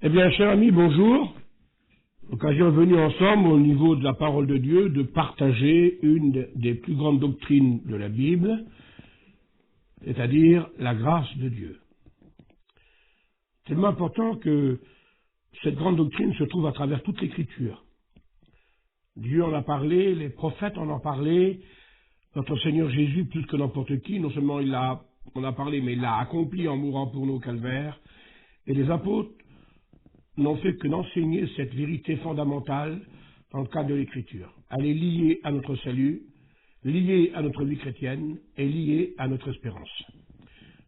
Eh bien, chers amis, bonjour. Occasion venue ensemble, au niveau de la parole de Dieu, de partager une des plus grandes doctrines de la Bible, c'est-à-dire la grâce de Dieu. C'est tellement important que cette grande doctrine se trouve à travers toute l'Écriture. Dieu en a parlé, les prophètes en ont parlé, notre Seigneur Jésus, plus que n'importe qui, non seulement on a parlé, mais il l'a accompli en mourant pour nous au calvaire, et les apôtres n'ont fait que d'enseigner cette vérité fondamentale dans le cadre de l'Écriture. Elle est liée à notre salut, liée à notre vie chrétienne et liée à notre espérance.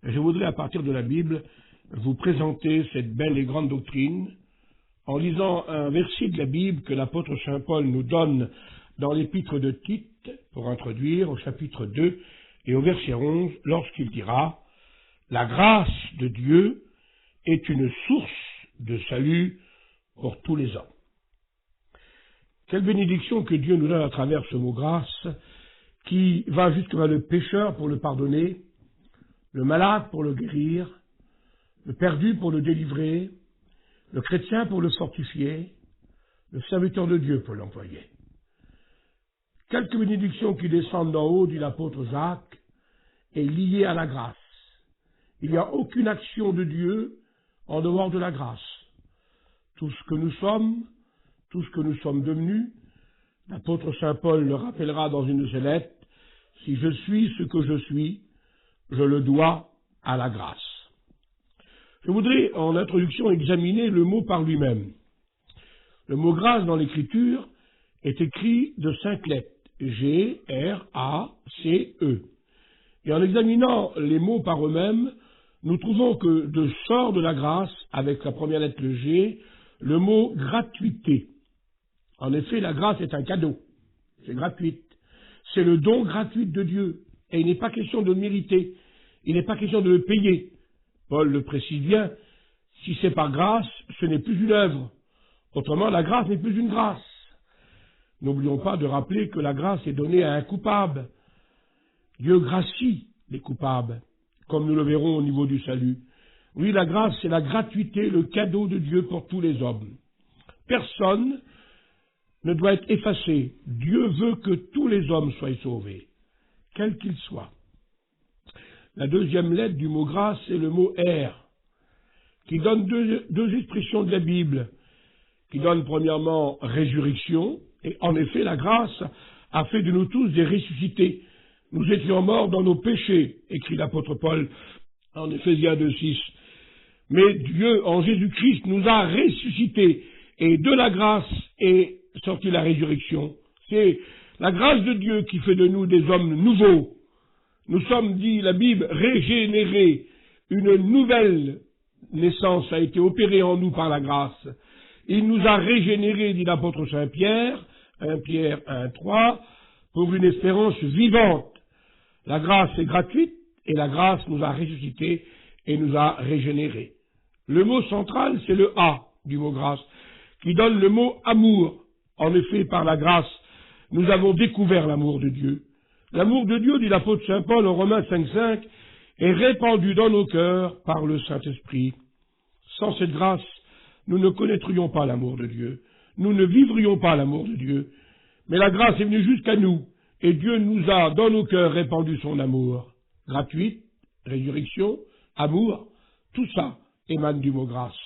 Je voudrais, à partir de la Bible, vous présenter cette belle et grande doctrine en lisant un verset de la Bible que l'apôtre Saint Paul nous donne dans l'épître de Tite, pour introduire, au chapitre 2 et au verset 11, lorsqu'il dira « La grâce de Dieu est une source de salut pour tous les hommes. » Quelle bénédiction que Dieu nous donne à travers ce mot grâce, qui va jusqu'à le pécheur pour le pardonner, le malade pour le guérir, le perdu pour le délivrer, le chrétien pour le fortifier, le serviteur de Dieu pour l'employer. Quelques bénédictions qui descendent d'en haut, dit l'apôtre Jacques, est liée à la grâce. Il n'y a aucune action de Dieu en dehors de la grâce. Tout ce que nous sommes devenus, l'apôtre Saint Paul le rappellera dans une de ses lettres, si je suis ce que je suis, je le dois à la grâce. Je voudrais en introduction examiner le mot par lui-même. Le mot grâce dans l'Écriture est écrit de 5 lettres, G, R, A, C, E. Et en examinant les mots par eux-mêmes, nous trouvons que sort de la grâce, avec la première lettre le G, le mot gratuité. En effet, la grâce est un cadeau. C'est gratuite. C'est le don gratuit de Dieu. Et il n'est pas question de le mériter. Il n'est pas question de le payer. Paul le précise bien. Si c'est par grâce, ce n'est plus une œuvre. Autrement, la grâce n'est plus une grâce. N'oublions pas de rappeler que la grâce est donnée à un coupable. Dieu gracie les coupables, comme nous le verrons au niveau du salut. Oui, la grâce, c'est la gratuité, le cadeau de Dieu pour tous les hommes. Personne ne doit être effacé. Dieu veut que tous les hommes soient sauvés, quels qu'ils soient. La deuxième lettre du mot grâce, c'est le mot R, qui donne deux expressions de la Bible, qui donne premièrement résurrection, et en effet, la grâce a fait de nous tous des ressuscités. Nous étions morts dans nos péchés, écrit l'apôtre Paul en Éphésiens 2:6. Mais Dieu, en Jésus-Christ, nous a ressuscités, et de la grâce est sortie la résurrection. C'est la grâce de Dieu qui fait de nous des hommes nouveaux. Nous sommes, dit la Bible, régénérés. Une nouvelle naissance a été opérée en nous par la grâce. Il nous a régénérés, dit l'apôtre Saint Pierre, 1 Pierre 1:3, pour une espérance vivante. La grâce est gratuite et la grâce nous a ressuscités et nous a régénérés. Le mot central, c'est le A du mot grâce, qui donne le mot amour. En effet, par la grâce, nous avons découvert l'amour de Dieu. L'amour de Dieu, dit l'apôtre Saint Paul en Romains 5:5, est répandu dans nos cœurs par le Saint-Esprit. Sans cette grâce, nous ne connaîtrions pas l'amour de Dieu. Nous ne vivrions pas l'amour de Dieu. Mais la grâce est venue jusqu'à nous, et Dieu nous a, dans nos cœurs, répandu son amour. Gratuite, résurrection, amour, tout ça émane du mot grâce,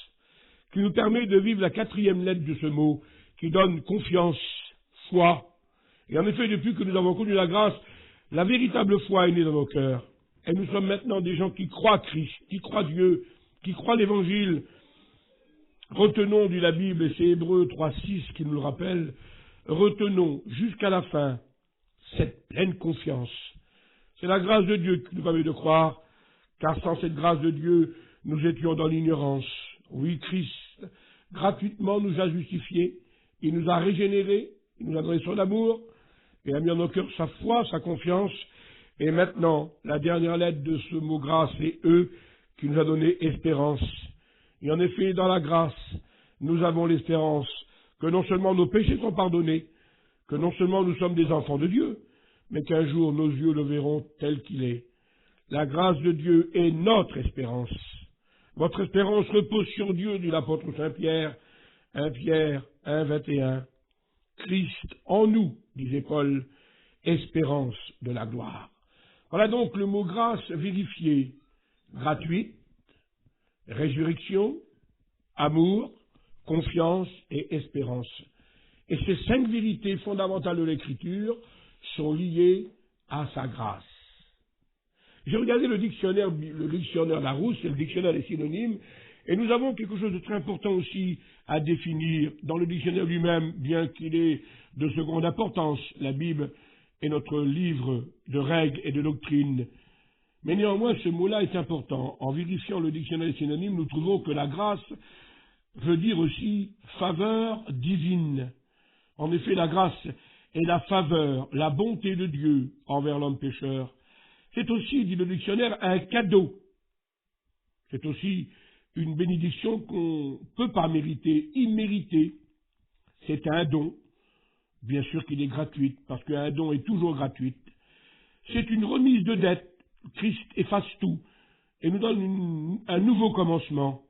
qui nous permet de vivre la 4e lettre de ce mot, qui donne confiance, foi. Et en effet, depuis que nous avons connu la grâce, la véritable foi est née dans nos cœurs. Et nous sommes maintenant des gens qui croient Christ, qui croient Dieu, qui croient l'Évangile. Retenons, dit la Bible, et c'est Hébreux 3:6 qui nous le rappelle, retenons jusqu'à la fin cette pleine confiance. C'est la grâce de Dieu qui nous permet de croire, car sans cette grâce de Dieu, nous étions dans l'ignorance. Oui, Christ, gratuitement, nous a justifiés, il nous a régénérés, il nous a donné son amour, et a mis en nos cœurs sa foi, sa confiance, et maintenant, la dernière lettre de ce mot grâce, c'est E, qui nous a donné espérance. Et en effet, dans la grâce, nous avons l'espérance que non seulement nos péchés sont pardonnés, que non seulement nous sommes des enfants de Dieu, mais qu'un jour nos yeux le verront tel qu'il est. La grâce de Dieu est notre espérance. Votre espérance repose sur Dieu, dit l'apôtre Saint Pierre, 1 Pierre 1, 21. Christ en nous, disait Paul, espérance de la gloire. Voilà donc le mot grâce vérifié, gratuite, résurrection, amour, confiance et espérance. Et ces 5 vérités fondamentales de l'Écriture sont liées à sa grâce. J'ai regardé le dictionnaire Larousse, c'est le dictionnaire des synonymes, et nous avons quelque chose de très important aussi à définir dans le dictionnaire lui-même, bien qu'il ait de seconde importance. La Bible est notre livre de règles et de doctrines. Mais néanmoins, ce mot-là est important. En vérifiant le dictionnaire des synonymes, nous trouvons que la grâce veut dire aussi faveur divine. En effet, la grâce est la faveur, la bonté de Dieu envers l'homme pécheur. C'est aussi, dit le dictionnaire, un cadeau. C'est aussi une bénédiction qu'on ne peut pas mériter, immériter. C'est un don. Bien sûr qu'il est gratuit, parce qu'un don est toujours gratuit. C'est une remise de dette. Christ efface tout et nous donne un nouveau commencement.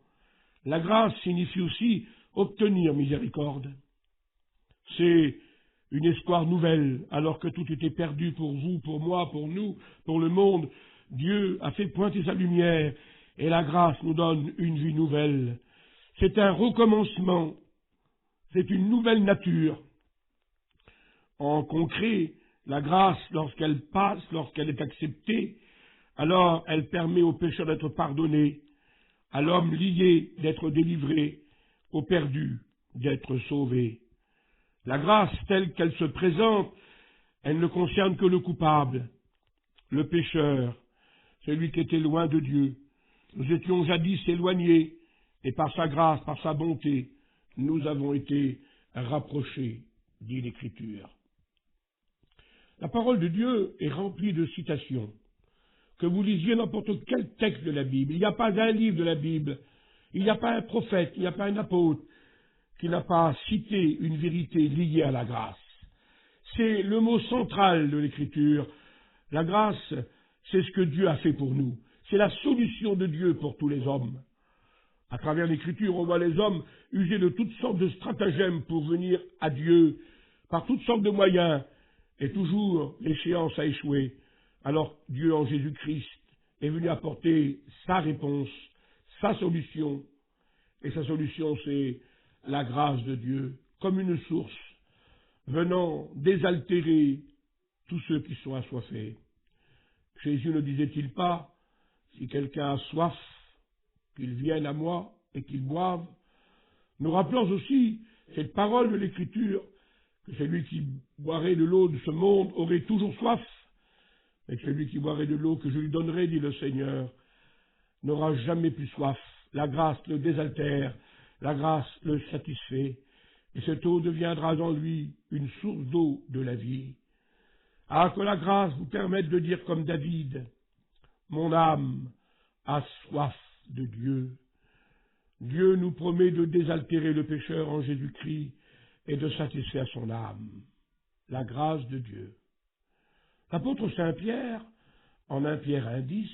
La grâce signifie aussi obtenir miséricorde. C'est une espoir nouvelle, alors que tout était perdu pour vous, pour moi, pour nous, pour le monde. Dieu a fait pointer sa lumière et la grâce nous donne une vie nouvelle. C'est un recommencement, c'est une nouvelle nature. En concret, la grâce, lorsqu'elle passe, lorsqu'elle est acceptée, alors elle permet au pécheur d'être pardonné, à l'homme lié d'être délivré, au perdu d'être sauvé. La grâce telle qu'elle se présente, elle ne concerne que le coupable, le pécheur, celui qui était loin de Dieu. Nous étions jadis éloignés, et par sa grâce, par sa bonté, nous avons été rapprochés, dit l'Écriture. La parole de Dieu est remplie de citations. Que vous lisiez n'importe quel texte de la Bible, il n'y a pas un livre de la Bible, il n'y a pas un prophète, il n'y a pas un apôtre qui n'a pas cité une vérité liée à la grâce. C'est le mot central de l'Écriture. La grâce, c'est ce que Dieu a fait pour nous. C'est la solution de Dieu pour tous les hommes. À travers l'Écriture, on voit les hommes user de toutes sortes de stratagèmes pour venir à Dieu, par toutes sortes de moyens, et toujours l'échéance a échoué. Alors Dieu en Jésus-Christ est venu apporter sa réponse, sa solution. Et sa solution, c'est la grâce de Dieu, comme une source, venant désaltérer tous ceux qui sont assoiffés. Jésus ne disait-il pas, si quelqu'un a soif, qu'il vienne à moi et qu'il boive. Nous rappelons aussi cette parole de l'Écriture, que celui qui boirait de l'eau de ce monde aurait toujours soif, et que celui qui boirait de l'eau que je lui donnerai, dit le Seigneur, n'aura jamais plus soif. La grâce le désaltère, la grâce le satisfait, et cette eau deviendra en lui une source d'eau de la vie. Ah, que la grâce vous permette de dire comme David, mon âme a soif de Dieu. Dieu nous promet de désaltérer le pécheur en Jésus-Christ et de satisfaire son âme. La grâce de Dieu. L'apôtre Saint Pierre, en 1 Pierre 1,10,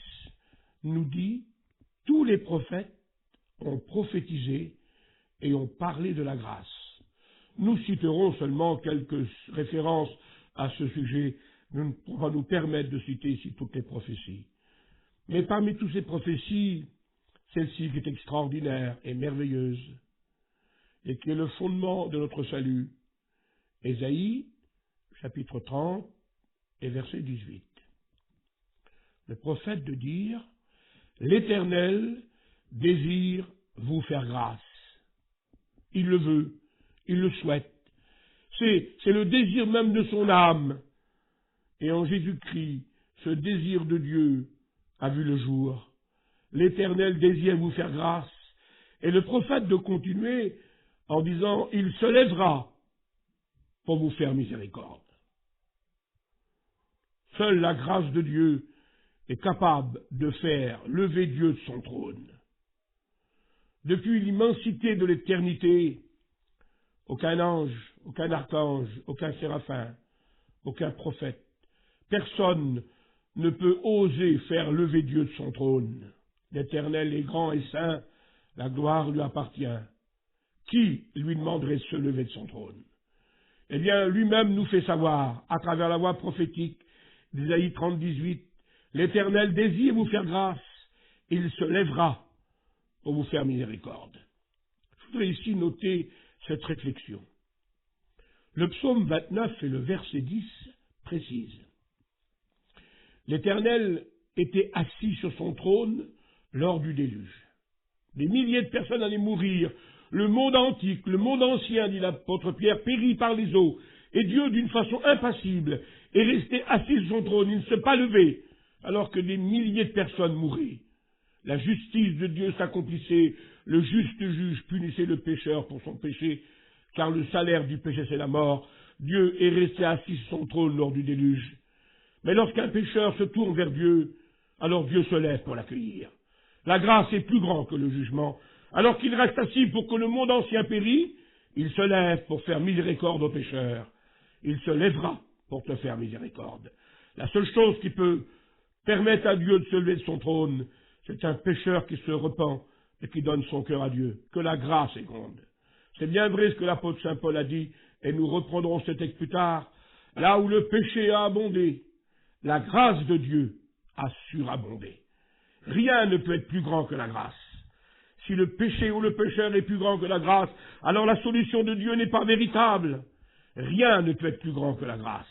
nous dit « Tous les prophètes ont prophétisé et ont parlé de la grâce. » Nous citerons seulement quelques références à ce sujet. Nous ne pourrons pas nous permettre de citer ici toutes les prophéties. Mais parmi toutes ces prophéties, celle-ci qui est extraordinaire et merveilleuse, et qui est le fondement de notre salut. Ésaïe, chapitre 30 et verset 18. Le prophète de dire « L'Éternel désire vous faire grâce. » Il le veut, il le souhaite. C'est le désir même de son âme. Et en Jésus-Christ, ce désir de Dieu a vu le jour. L'Éternel désire vous faire grâce. Et le prophète de continuer en disant « Il se lèvera pour vous faire miséricorde. » Seule la grâce de Dieu est capable de faire lever Dieu de son trône. Depuis l'immensité de l'éternité, aucun ange, aucun archange, aucun séraphin, aucun prophète, personne ne peut oser faire lever Dieu de son trône. L'Éternel est grand et saint, la gloire lui appartient. Qui lui demanderait de se lever de son trône? Eh bien, lui-même nous fait savoir, à travers la voix prophétique d'Ésaïe 30, 18, l'Éternel désire vous faire grâce, il se lèvera pour vous faire miséricorde. Je voudrais ici noter cette réflexion. Le psaume 29 et le verset 10 précisent: l'Éternel était assis sur son trône lors du déluge. Des milliers de personnes allaient mourir. Le monde antique, le monde ancien, dit l'apôtre Pierre, périt par les eaux. Et Dieu, d'une façon impassible, est resté assis sur son trône. Il ne s'est pas levé, alors que des milliers de personnes mouraient. La justice de Dieu s'accomplissait. Le juste juge punissait le pécheur pour son péché, car le salaire du péché, c'est la mort. Dieu est resté assis sur son trône lors du déluge. Mais lorsqu'un pécheur se tourne vers Dieu, alors Dieu se lève pour l'accueillir. La grâce est plus grande que le jugement. Alors qu'il reste assis pour que le monde ancien périsse, il se lève pour faire miséricorde aux pécheurs. Il se lèvera pour te faire miséricorde. La seule chose qui peut permettre à Dieu de se lever de son trône, c'est un pécheur qui se repent et qui donne son cœur à Dieu. Que la grâce est grande. C'est bien vrai ce que l'apôtre Saint Paul a dit, et nous reprendrons ce texte plus tard. Là où le péché a abondé, la grâce de Dieu a surabondé. Rien ne peut être plus grand que la grâce. Si le péché ou le pécheur est plus grand que la grâce, alors la solution de Dieu n'est pas véritable. Rien ne peut être plus grand que la grâce.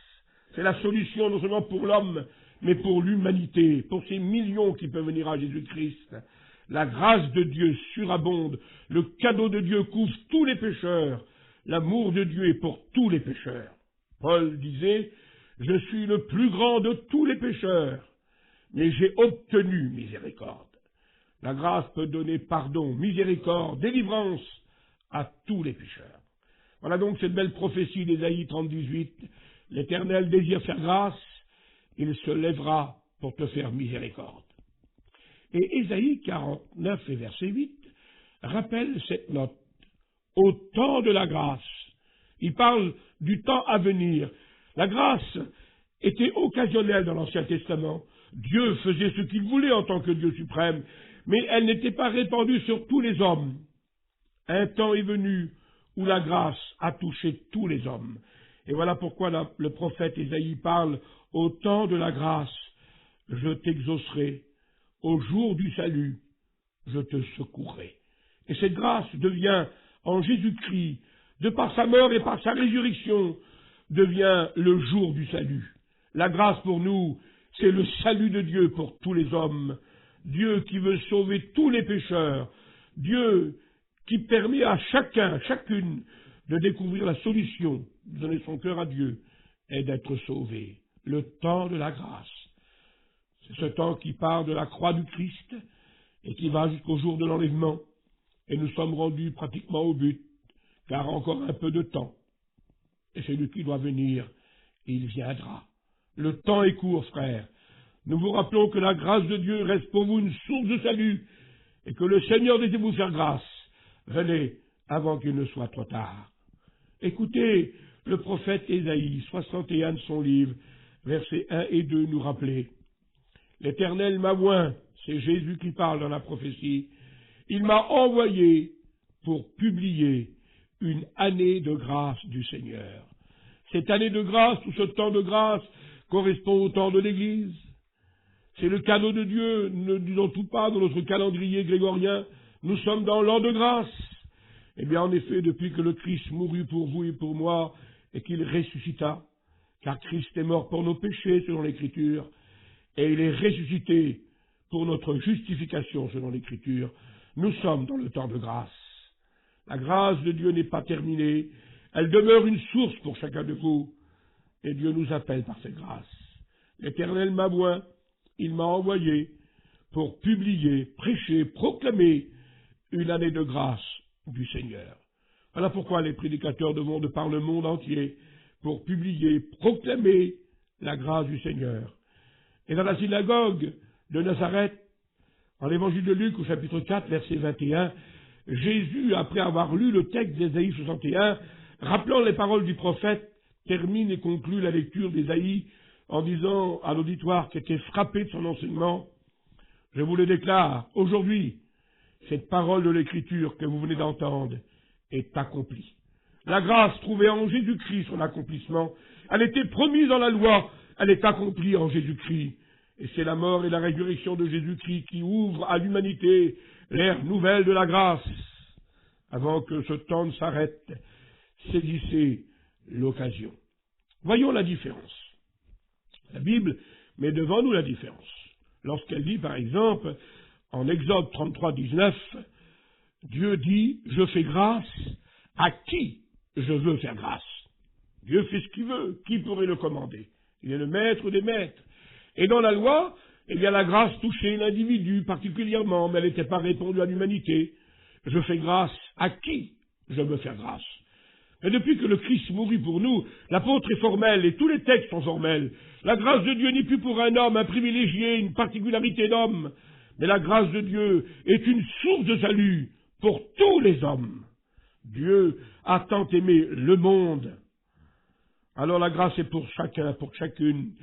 C'est la solution non seulement pour l'homme, mais pour l'humanité, pour ces millions qui peuvent venir à Jésus-Christ. La grâce de Dieu surabonde, le cadeau de Dieu couvre tous les pécheurs, l'amour de Dieu est pour tous les pécheurs. Paul disait, « Je suis le plus grand de tous les pécheurs, mais j'ai obtenu miséricorde. » La grâce peut donner pardon, miséricorde, délivrance à tous les pécheurs. Voilà donc cette belle prophétie d'Ésaïe 30, 18. L'Éternel désire faire grâce, il se lèvera pour te faire miséricorde. Et Ésaïe 49 et verset 8 rappelle cette note. Au temps de la grâce, il parle du temps à venir. La grâce était occasionnelle dans l'Ancien Testament. Dieu faisait ce qu'il voulait en tant que Dieu suprême, mais elle n'était pas répandue sur tous les hommes. Un temps est venu où la grâce a touché tous les hommes. Et voilà pourquoi le prophète Ésaïe parle « Au temps de la grâce, je t'exaucerai. Au jour du salut, je te secourrai. » Et cette grâce devient, en Jésus-Christ, de par sa mort et par sa résurrection, devient le jour du salut. La grâce pour nous, c'est le salut de Dieu pour tous les hommes. Dieu qui veut sauver tous les pécheurs. Dieu qui permet à chacun, chacune, de découvrir la solution, de donner son cœur à Dieu et d'être sauvé. Le temps de la grâce. C'est ce temps qui part de la croix du Christ et qui va jusqu'au jour de l'enlèvement. Et nous sommes rendus pratiquement au but, car encore un peu de temps. Et celui qui doit venir, il viendra. Le temps est court, frères. Nous vous rappelons que la grâce de Dieu reste pour vous une source de salut et que le Seigneur désire vous faire grâce. Venez avant qu'il ne soit trop tard. Écoutez le prophète Ésaïe, 61 de son livre, versets 1 et 2 nous rappeler. L'Éternel m'a oint, c'est Jésus qui parle dans la prophétie, il m'a envoyé pour publier une année de grâce du Seigneur. Cette année de grâce, tout ce temps de grâce, correspond au temps de l'Église. C'est le cadeau de Dieu, ne disons tout pas dans notre calendrier grégorien, nous sommes dans l'an de grâce. Eh bien, en effet, depuis que le Christ mourut pour vous et pour moi, et qu'il ressuscita, car Christ est mort pour nos péchés, selon l'Écriture, et il est ressuscité pour notre justification, selon l'Écriture, nous sommes dans le temps de grâce. La grâce de Dieu n'est pas terminée, elle demeure une source pour chacun de vous, et Dieu nous appelle par cette grâce. L'Éternel m'a oint, il m'a envoyé pour publier, prêcher, proclamer une année de grâce du Seigneur. Voilà pourquoi les prédicateurs devons de par le monde entier pour publier, proclamer la grâce du Seigneur. Et dans la synagogue de Nazareth, en l'évangile de Luc au chapitre 4, verset 21, Jésus, après avoir lu le texte d'Ésaïe 61, rappelant les paroles du prophète, termine et conclut la lecture d'Ésaïe en disant à l'auditoire qui était frappé de son enseignement, Je vous le déclare, aujourd'hui, cette parole de l'Écriture que vous venez d'entendre est accomplie. La grâce trouvée en Jésus-Christ, son accomplissement, elle était promise dans la loi, elle est accomplie en Jésus-Christ. Et c'est la mort et la résurrection de Jésus-Christ qui ouvrent à l'humanité l'ère nouvelle de la grâce. Avant que ce temps ne s'arrête, saisissez l'occasion. Voyons la différence. La Bible met devant nous la différence. Lorsqu'elle dit, par exemple, en Exode 33, 19, Dieu dit « Je fais grâce à qui je veux faire grâce ». Dieu fait ce qu'il veut. Qui pourrait le commander? Il est le maître des maîtres. Et dans la loi, eh bien, la grâce touchait l'individu particulièrement, mais elle n'était pas répandue à l'humanité. Je fais grâce à qui je veux faire grâce. Mais depuis que le Christ mourut pour nous, l'apôtre est formel et tous les textes sont formels. La grâce de Dieu n'est plus pour un homme, un privilégié, une particularité d'homme. Mais la grâce de Dieu est une source de salut pour tous les hommes. Dieu a tant aimé le monde. Alors la grâce est pour chacun, pour chacune,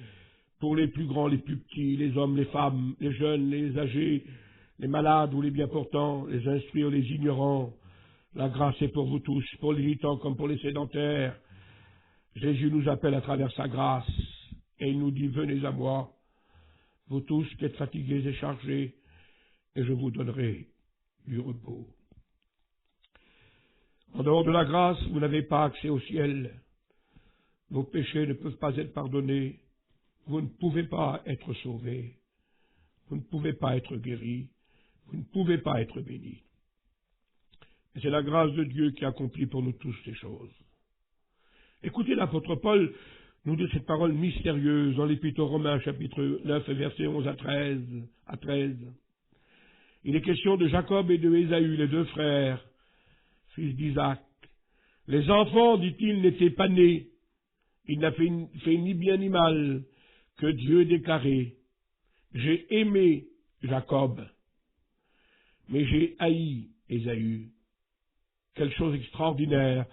pour les plus grands, les plus petits, les hommes, les femmes, les jeunes, les âgés, les malades ou les bien portants, les instruits ou les ignorants. La grâce est pour vous tous, pour les militants comme pour les sédentaires. Jésus nous appelle à travers sa grâce et il nous dit « Venez à moi, vous tous qui êtes fatigués et chargés, et je vous donnerai du repos. » En dehors de la grâce, vous n'avez pas accès au ciel. Vos péchés ne peuvent pas être pardonnés. Vous ne pouvez pas être sauvés. Vous ne pouvez pas être guéris. Vous ne pouvez pas être bénis. Et c'est la grâce de Dieu qui accomplit pour nous tous ces choses. Écoutez l'apôtre Paul nous dit cette parole mystérieuse dans l'Épître aux Romains, chapitre 9, versets 11 à 13. Il est question de Jacob et de Ésaü, les deux frères, fils d'Isaac. Les enfants, dit-il, n'étaient pas nés. Il n'a fait ni bien ni mal, que Dieu déclarait. J'ai aimé Jacob, mais j'ai haï Ésaü. Quelle chose extraordinaire.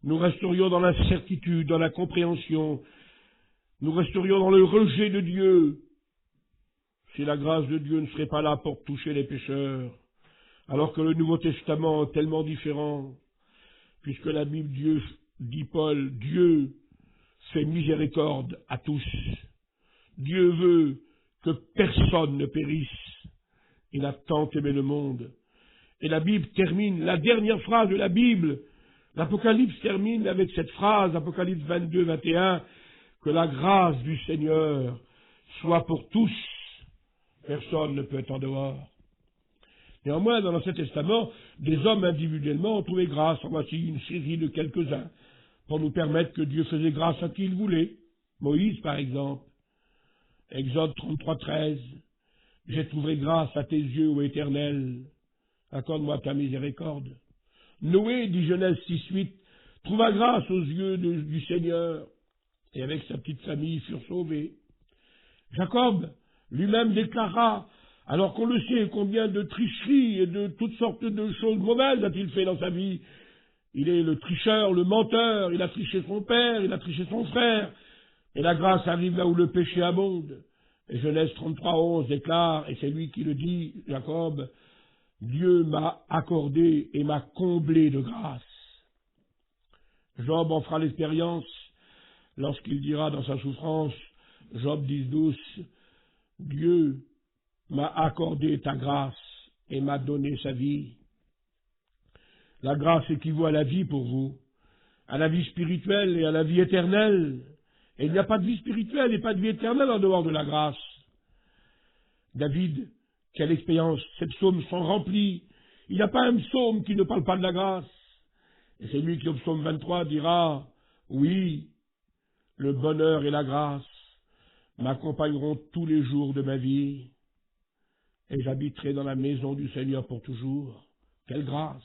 Nous resterions dans l'incertitude, dans l'incompréhension. Nous resterions dans le rejet de Dieu si la grâce de Dieu ne serait pas là pour toucher les pécheurs. Alors que le Nouveau Testament est tellement différent, puisque la Bible, Dieu, dit Paul, Dieu fait miséricorde à tous. Dieu veut que personne ne périsse. Il a tant aimé le monde. Et la Bible termine, la dernière phrase de la Bible, l'Apocalypse termine avec cette phrase, Apocalypse 22, 21, que la grâce du Seigneur soit pour tous. Personne ne peut être en dehors. Néanmoins, dans l'Ancien Testament, des hommes individuellement ont trouvé grâce. En voici une série de quelques-uns pour nous permettre que Dieu faisait grâce à qui il voulait. Moïse, par exemple. Exode 33, 13. J'ai trouvé grâce à tes yeux, ô Éternel. Accorde-moi ta miséricorde. Noé, dit Genèse 6, 8, trouva grâce aux yeux du Seigneur. Et avec sa petite famille, ils furent sauvés. Jacob, lui-même déclara, alors qu'on le sait, combien de tricheries et de toutes sortes de choses mauvaises a-t-il fait dans sa vie. Il est le tricheur, le menteur, il a triché son père, il a triché son frère. Et la grâce arrive là où le péché abonde. Et Genèse 33, 11 déclare, et c'est lui qui le dit, Jacob, Dieu m'a accordé et m'a comblé de grâce. Job en fera l'expérience lorsqu'il dira dans sa souffrance, Job 10, 12, Dieu m'a accordé ta grâce et m'a donné sa vie. La grâce équivaut à la vie pour vous, à la vie spirituelle et à la vie éternelle. Et il n'y a pas de vie spirituelle et pas de vie éternelle en dehors de la grâce. David, quelle expérience, ces psaumes sont remplis. Il n'y a pas un psaume qui ne parle pas de la grâce. Et c'est lui qui, au psaume 23, dira, oui, le bonheur et la grâce m'accompagneront tous les jours de ma vie, et j'habiterai dans la maison du Seigneur pour toujours. Quelle grâce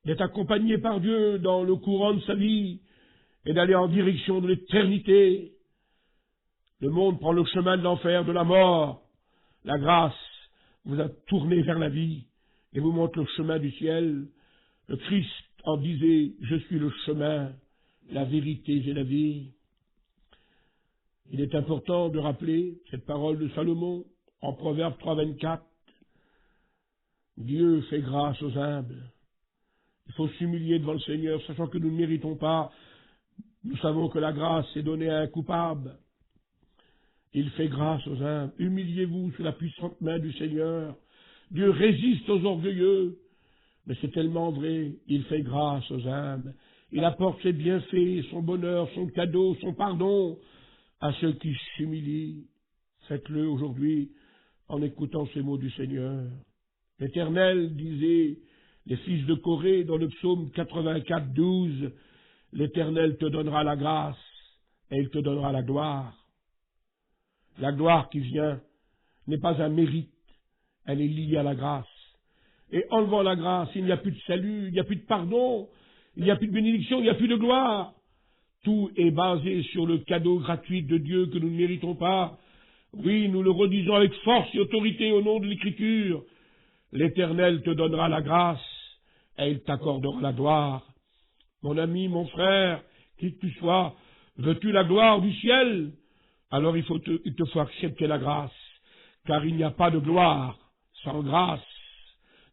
d'être accompagné par Dieu dans le courant de sa vie et d'aller en direction de l'éternité. Le monde prend le chemin de l'enfer, de la mort. La grâce vous a tourné vers la vie et vous montre le chemin du ciel. Le Christ en disait, je suis le chemin, la vérité et la vie. Il est important de rappeler cette parole de Salomon En Proverbe 3,24, Dieu fait grâce aux humbles. Il faut s'humilier devant le Seigneur, sachant que nous ne méritons pas. Nous savons que la grâce est donnée à un coupable. Il fait grâce aux humbles. Humiliez-vous sous la puissante main du Seigneur. Dieu résiste aux orgueilleux. Mais c'est tellement vrai, il fait grâce aux humbles. Il apporte ses bienfaits, son bonheur, son cadeau, son pardon à ceux qui s'humilient. Faites-le aujourd'hui en écoutant ces mots du Seigneur. L'Éternel, disaient les fils de Corée dans le psaume 84, 12, l'Éternel te donnera la grâce et il te donnera la gloire. La gloire qui vient n'est pas un mérite, elle est liée à la grâce. Et enlevant la grâce, il n'y a plus de salut, il n'y a plus de pardon, il n'y a plus de bénédiction, il n'y a plus de gloire. Tout est basé sur le cadeau gratuit de Dieu que nous ne méritons pas. Oui, nous le redisons avec force et autorité au nom de l'Écriture. L'Éternel te donnera la grâce et il t'accordera la gloire. Mon ami, mon frère, qui que tu sois, veux-tu la gloire du ciel? Alors il te faut accepter la grâce, car il n'y a pas de gloire sans grâce.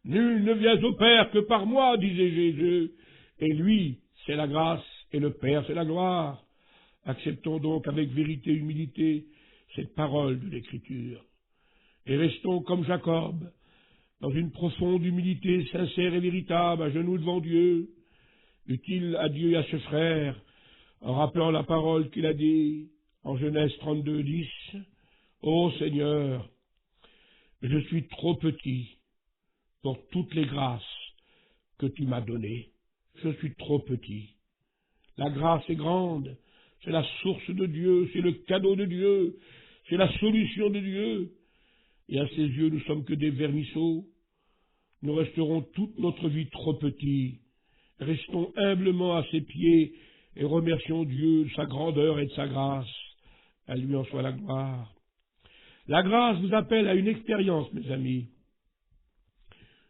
Nul ne vient au Père que par moi, disait Jésus, et lui, c'est la grâce, et le Père, c'est la gloire. Acceptons donc avec vérité et humilité cette parole de l'Écriture, et restons comme Jacob, dans une profonde humilité sincère et véritable, à genoux devant Dieu, utile à Dieu et à ses frères, en rappelant la parole qu'il a dit en Genèse 32, 10, « Ô Seigneur, je suis trop petit pour toutes les grâces que tu m'as données. Je suis trop petit. La grâce est grande, c'est la source de Dieu, c'est le cadeau de Dieu, c'est la solution de Dieu. Et à ses yeux, nous sommes que des vermisseaux. Nous resterons toute notre vie trop petits. Restons humblement à ses pieds et remercions Dieu de sa grandeur et de sa grâce. À lui en soit la gloire. La grâce vous appelle à une expérience, mes amis.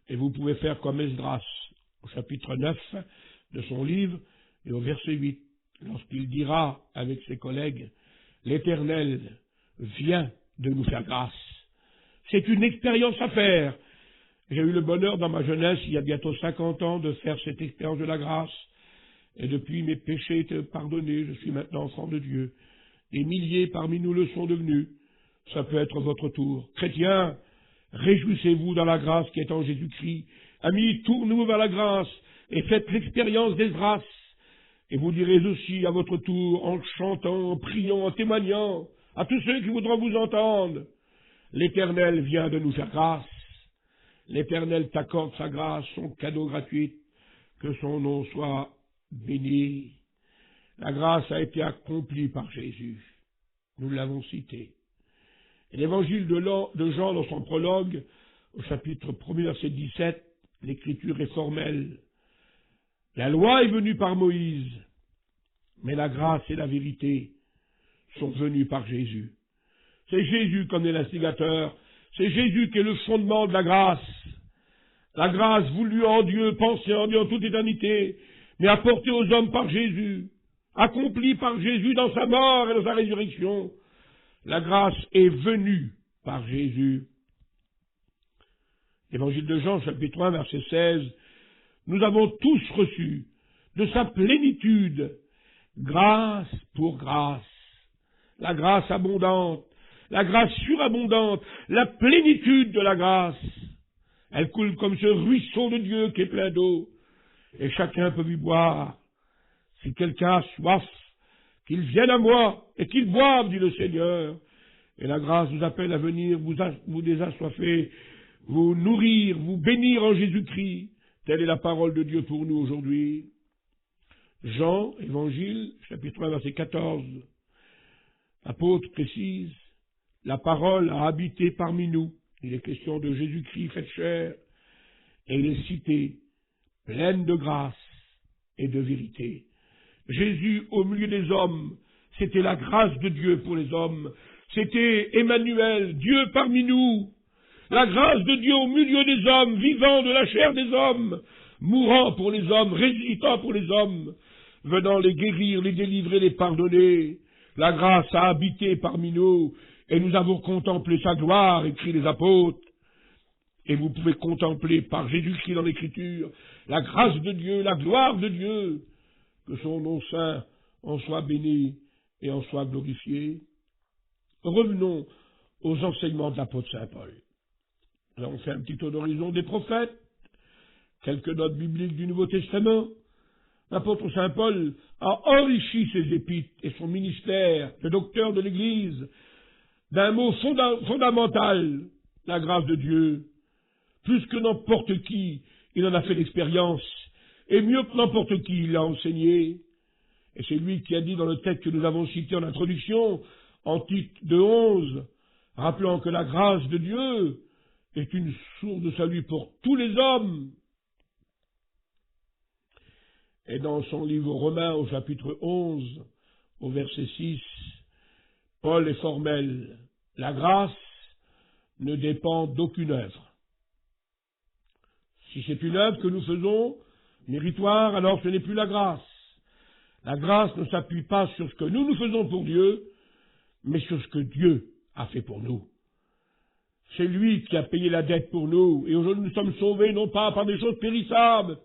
Et vous pouvez faire comme Esdras, au chapitre 9 de son livre, et au verset 8, lorsqu'il dira avec ses collègues, « L'Éternel vient de nous faire grâce. » C'est une expérience à faire. J'ai eu le bonheur dans ma jeunesse, il y a bientôt 50 ans, de faire cette expérience de la grâce. Et depuis, mes péchés étaient pardonnés, je suis maintenant enfant de Dieu. Des milliers parmi nous le sont devenus. Ça peut être votre tour. Chrétiens, réjouissez-vous dans la grâce qui est en Jésus-Christ. Amis, tournez-vous vers la grâce et faites l'expérience des grâces. Et vous direz aussi à votre tour, en chantant, en priant, en témoignant, à tous ceux qui voudront vous entendre, l'Éternel vient de nous faire grâce. L'Éternel t'accorde sa grâce, son cadeau gratuit, que son nom soit béni. La grâce a été accomplie par Jésus. Nous l'avons cité. Et l'évangile de Jean, dans son prologue, au chapitre 1er, verset 17, l'écriture est formelle. La loi est venue par Moïse, mais la grâce et la vérité sont venues par Jésus. C'est Jésus qui en est l'instigateur. C'est Jésus qui est le fondement de la grâce. La grâce voulue en Dieu, pensée en Dieu en toute éternité, mais apportée aux hommes par Jésus, accomplie par Jésus dans sa mort et dans sa résurrection. La grâce est venue par Jésus. L'évangile de Jean, chapitre 1, verset 16, nous avons tous reçu de sa plénitude, grâce pour grâce, la grâce abondante, la grâce surabondante, la plénitude de la grâce. Elle coule comme ce ruisseau de Dieu qui est plein d'eau, et chacun peut lui boire. Si quelqu'un a soif, qu'il vienne à moi et qu'il boive, dit le Seigneur. Et la grâce vous appelle à venir vous désassoiffer, vous nourrir, vous bénir en Jésus-Christ. Telle est la parole de Dieu pour nous aujourd'hui. Jean, Évangile, chapitre 1, verset 14. L'apôtre précise, la parole a habité parmi nous. Il est question de Jésus-Christ fait chair. Et il est cité, pleine de grâce et de vérité. Jésus au milieu des hommes, c'était la grâce de Dieu pour les hommes. C'était Emmanuel, Dieu parmi nous. La grâce de Dieu au milieu des hommes, vivant de la chair des hommes, mourant pour les hommes, ressuscitant pour les hommes, venant les guérir, les délivrer, les pardonner. La grâce a habité parmi nous, Et nous avons contemplé sa gloire, écrit les apôtres. Et vous pouvez contempler par Jésus-Christ dans l'Écriture la grâce de Dieu, la gloire de Dieu. Que son nom saint en soit béni et en soit glorifié. Revenons aux enseignements de l'apôtre Saint Paul. Nous avons fait un petit tour d'horizon des prophètes, quelques notes bibliques du Nouveau Testament. L'apôtre Saint Paul a enrichi ses épîtres et son ministère de docteur de l'Église d'un mot fondamental, la grâce de Dieu. Plus que n'importe qui, il en a fait l'expérience, et mieux que n'importe qui, il l'a enseigné. Et c'est lui qui a dit dans le texte que nous avons cité en introduction, en Tite 2:11, rappelant que la grâce de Dieu est une source de salut pour tous les hommes. Et dans son livre Romains, au chapitre 11, au verset 6, Paul est formel. La grâce ne dépend d'aucune œuvre. Si c'est une œuvre que nous faisons méritoire, alors ce n'est plus la grâce. La grâce ne s'appuie pas sur ce que nous faisons pour Dieu, mais sur ce que Dieu a fait pour nous. C'est lui qui a payé la dette pour nous, et aujourd'hui nous sommes sauvés non pas par des choses périssables,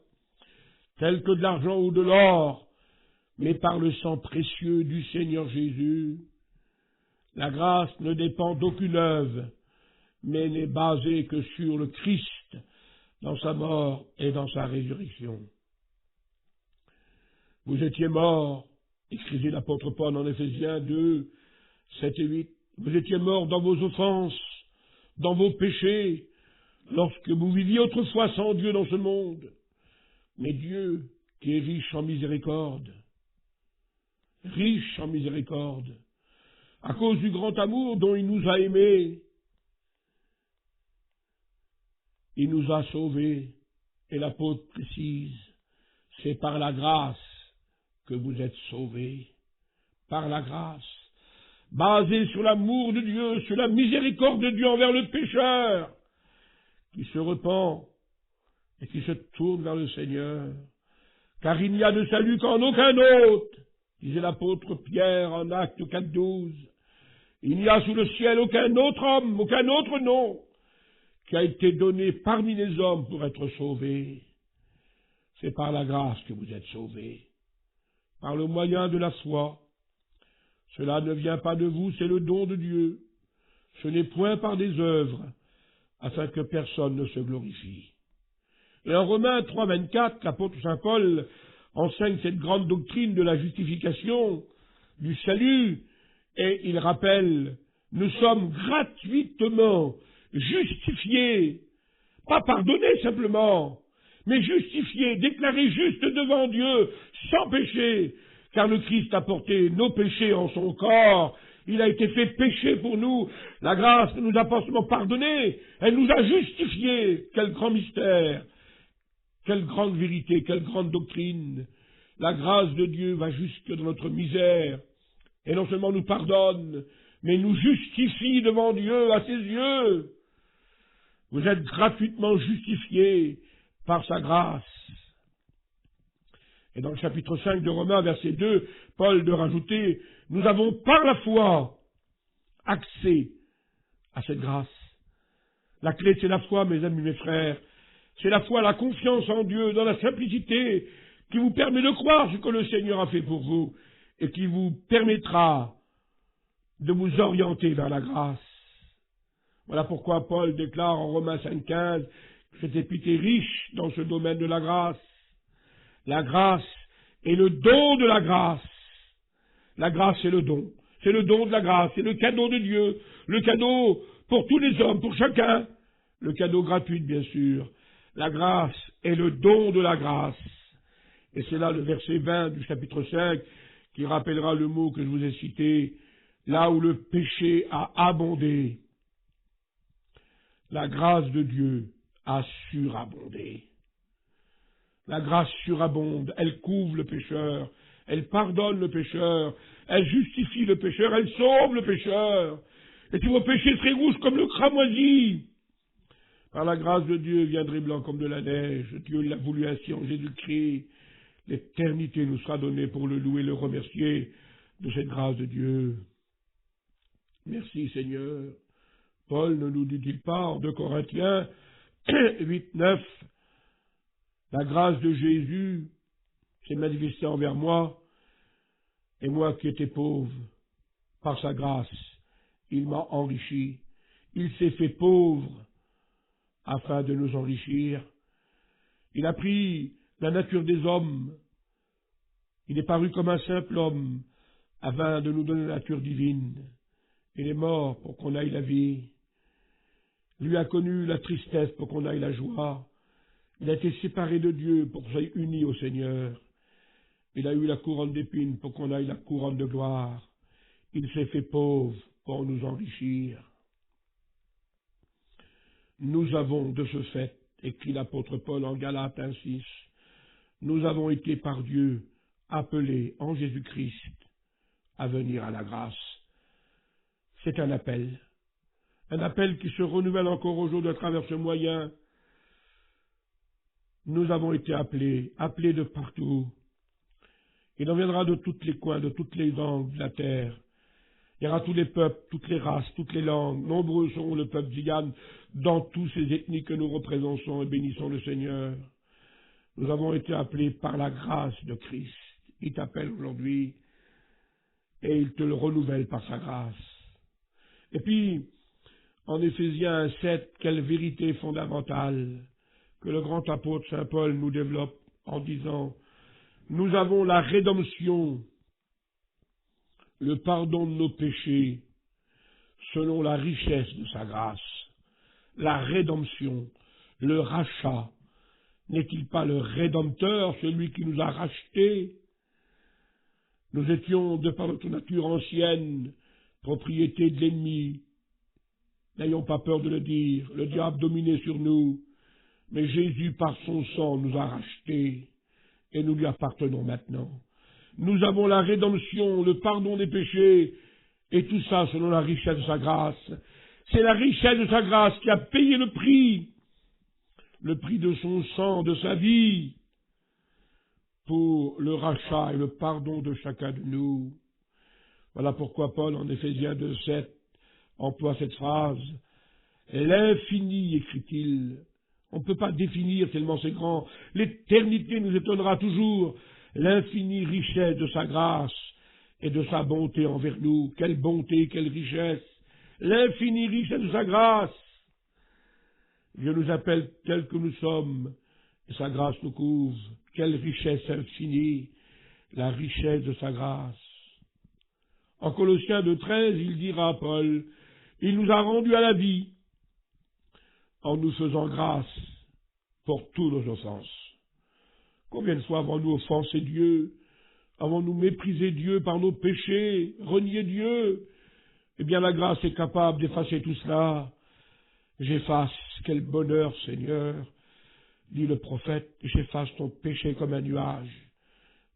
telles que de l'argent ou de l'or, mais par le sang précieux du Seigneur Jésus. La grâce ne dépend d'aucune œuvre, mais n'est basée que sur le Christ, dans sa mort et dans sa résurrection. Vous étiez morts, écrivit l'apôtre Paul en Éphésiens 2, 7 et 8. Vous étiez morts dans vos offenses, dans vos péchés, lorsque vous viviez autrefois sans Dieu dans ce monde. Mais Dieu, qui est riche en miséricorde, à cause du grand amour dont il nous a aimés, il nous a sauvés. Et l'apôtre précise, c'est par la grâce que vous êtes sauvés. Par la grâce. Basée sur l'amour de Dieu, sur la miséricorde de Dieu envers le pécheur, qui se repent et qui se tourne vers le Seigneur. Car il n'y a de salut qu'en aucun autre, disait l'apôtre Pierre en Actes 4:12. Il n'y a sous le ciel aucun autre homme, aucun autre nom, qui a été donné parmi les hommes pour être sauvé. C'est par la grâce que vous êtes sauvés, par le moyen de la foi. Cela ne vient pas de vous, c'est le don de Dieu. Ce n'est point par des œuvres, afin que personne ne se glorifie. Et en Romains 3:24, l'apôtre Saint Paul enseigne cette grande doctrine de la justification, du salut, et il rappelle, nous sommes gratuitement justifiés, pas pardonnés simplement, mais justifiés, déclarés justes devant Dieu, sans péché, car le Christ a porté nos péchés en son corps, il a été fait péché pour nous, la grâce ne nous a pas seulement pardonnés, elle nous a justifiés. Quel grand mystère, quelle grande vérité, quelle grande doctrine. La grâce de Dieu va jusque dans notre misère, et non seulement nous pardonne, mais nous justifie devant Dieu à ses yeux. Vous êtes gratuitement justifiés par sa grâce. Et dans le chapitre 5 de Romains, verset 2, Paul de rajouter, nous avons par la foi accès à cette grâce. La clé, c'est la foi, mes amis, mes frères. C'est la foi, la confiance en Dieu, dans la simplicité, qui vous permet de croire ce que le Seigneur a fait pour vous, et qui vous permettra de vous orienter vers la grâce. Voilà pourquoi Paul déclare en Romains 5:15 que cet épître est riche dans ce domaine de la grâce. La grâce est le don de la grâce. La grâce, c'est le don. C'est le don de la grâce. C'est le cadeau de Dieu. Le cadeau pour tous les hommes, pour chacun. Le cadeau gratuit, bien sûr. La grâce est le don de la grâce. Et c'est là le verset 20 du chapitre 5 qui rappellera le mot que je vous ai cité. Là où le péché a abondé, la grâce de Dieu a surabondé. La grâce surabonde, elle couvre le pécheur, elle pardonne le pécheur, elle justifie le pécheur, elle sauve le pécheur. Et si vos péchés seraient rouges comme le cramoisi, par la grâce de Dieu viendrait blanc comme de la neige. Dieu l'a voulu ainsi en Jésus-Christ. L'éternité nous sera donnée pour le louer et le remercier de cette grâce de Dieu. Merci Seigneur. Paul ne nous dit-il pas en 2 Corinthiens 8, 9, la grâce de Jésus s'est manifestée envers moi, et moi qui étais pauvre, par sa grâce, il m'a enrichi. Il s'est fait pauvre afin de nous enrichir. Il a pris la nature des hommes. Il est paru comme un simple homme afin de nous donner la nature divine. Il est mort pour qu'on aille la vie. Lui a connu la tristesse pour qu'on aille la joie. Il a été séparé de Dieu pour qu'on soit uni au Seigneur. Il a eu la couronne d'épines pour qu'on aille la couronne de gloire. Il s'est fait pauvre pour nous enrichir. Nous avons de ce fait, écrit l'apôtre Paul en Galates 1,6, nous avons été par Dieu appelés en Jésus-Christ à venir à la grâce. C'est un appel qui se renouvelle encore aujourd'hui à travers ce moyen. Nous avons été appelés de partout. Il en viendra de tous les coins, de toutes les langues de la terre. Il y aura tous les peuples, toutes les races, toutes les langues. Nombreux seront le peuple d'Igan dans tous ces ethnies que nous représentons et bénissons le Seigneur. Nous avons été appelés par la grâce de Christ. Il t'appelle aujourd'hui et il te le renouvelle par sa grâce. Et puis, en Éphésiens 7, quelle vérité fondamentale que le grand apôtre Saint Paul nous développe en disant « Nous avons la rédemption, le pardon de nos péchés, selon la richesse de sa grâce. » La rédemption, le rachat, n'est-il pas le Rédempteur, celui qui nous a rachetés? Nous étions, de par notre nature ancienne, propriété de l'ennemi. N'ayons pas peur de le dire, le diable dominait sur nous, mais Jésus, par son sang, nous a rachetés, et nous lui appartenons maintenant. Nous avons la rédemption, le pardon des péchés, et tout ça selon la richesse de sa grâce. C'est la richesse de sa grâce qui a payé le prix de son sang, de sa vie, pour le rachat et le pardon de chacun de nous. Voilà pourquoi Paul, en Éphésiens 2,7, emploie cette phrase. L'infini, écrit-il. On ne peut pas définir tellement c'est grand. L'éternité nous étonnera toujours. L'infinie richesse de sa grâce et de sa bonté envers nous. Quelle bonté, quelle richesse. L'infinie richesse de sa grâce. Dieu nous appelle tels que nous sommes, et sa grâce nous couvre. Quelle richesse infinie, la richesse de sa grâce. En Colossiens 2,13, il dira à Paul, il nous a rendus à la vie, en nous faisant grâce pour tous nos offenses. Combien de fois avons-nous offensé Dieu? Avons-nous méprisé Dieu par nos péchés, renié Dieu? Eh bien, la grâce est capable d'effacer tout cela. J'efface, quel bonheur, Seigneur, dit le prophète, j'efface ton péché comme un nuage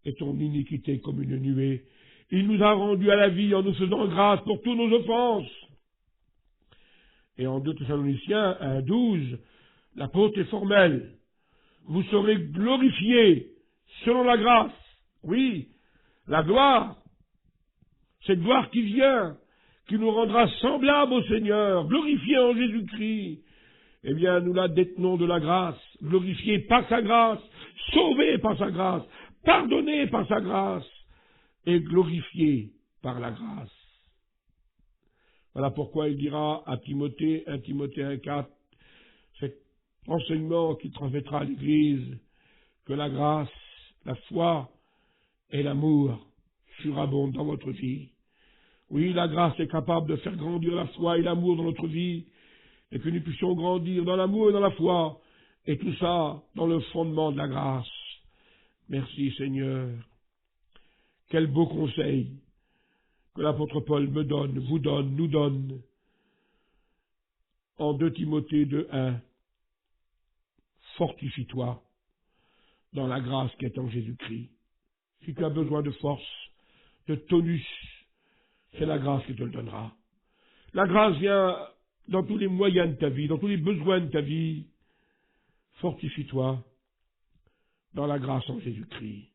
et ton iniquité comme une nuée. Il nous a rendus à la vie en nous faisant grâce pour toutes nos offenses. Et en 2 Thessaloniciens 1,12, l'apôtre est formel. Vous serez glorifiés selon la grâce. Oui, la gloire, cette gloire qui vient, qui nous rendra semblables au Seigneur, glorifiés en Jésus-Christ. Eh bien, nous la détenons de la grâce, glorifiés par sa grâce, sauvés par sa grâce, pardonnés par sa grâce et glorifiés par la grâce. Voilà pourquoi il dira à Timothée, 1 Timothée 1,4, cet enseignement qui transmettra à l'Église, que la grâce, la foi et l'amour surabondent dans votre vie. Oui, la grâce est capable de faire grandir la foi et l'amour dans notre vie, et que nous puissions grandir dans l'amour et dans la foi, et tout ça dans le fondement de la grâce. Merci Seigneur. Quel beau conseil que l'apôtre Paul me donne, vous donne, nous donne, en 2 Timothée 2,1. Fortifie-toi dans la grâce qui est en Jésus-Christ. Si tu as besoin de force, de tonus, c'est la grâce qui te le donnera. La grâce vient dans tous les moyens de ta vie, dans tous les besoins de ta vie. Fortifie-toi dans la grâce en Jésus-Christ.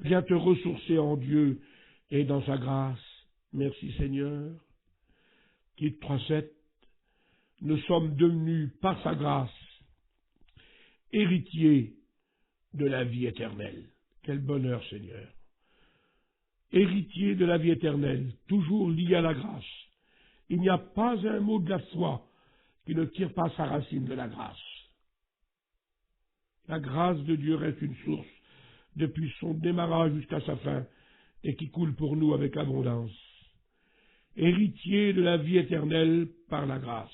Viens te ressourcer en Dieu et dans sa grâce. Merci Seigneur. Tite 3,7, nous sommes devenus par sa grâce héritiers de la vie éternelle. Quel bonheur, Seigneur! Héritiers de la vie éternelle, toujours liés à la grâce. Il n'y a pas un mot de la foi qui ne tire pas sa racine de la grâce. La grâce de Dieu reste une source depuis son démarrage jusqu'à sa fin et qui coule pour nous avec abondance. Héritiers de la vie éternelle par la grâce.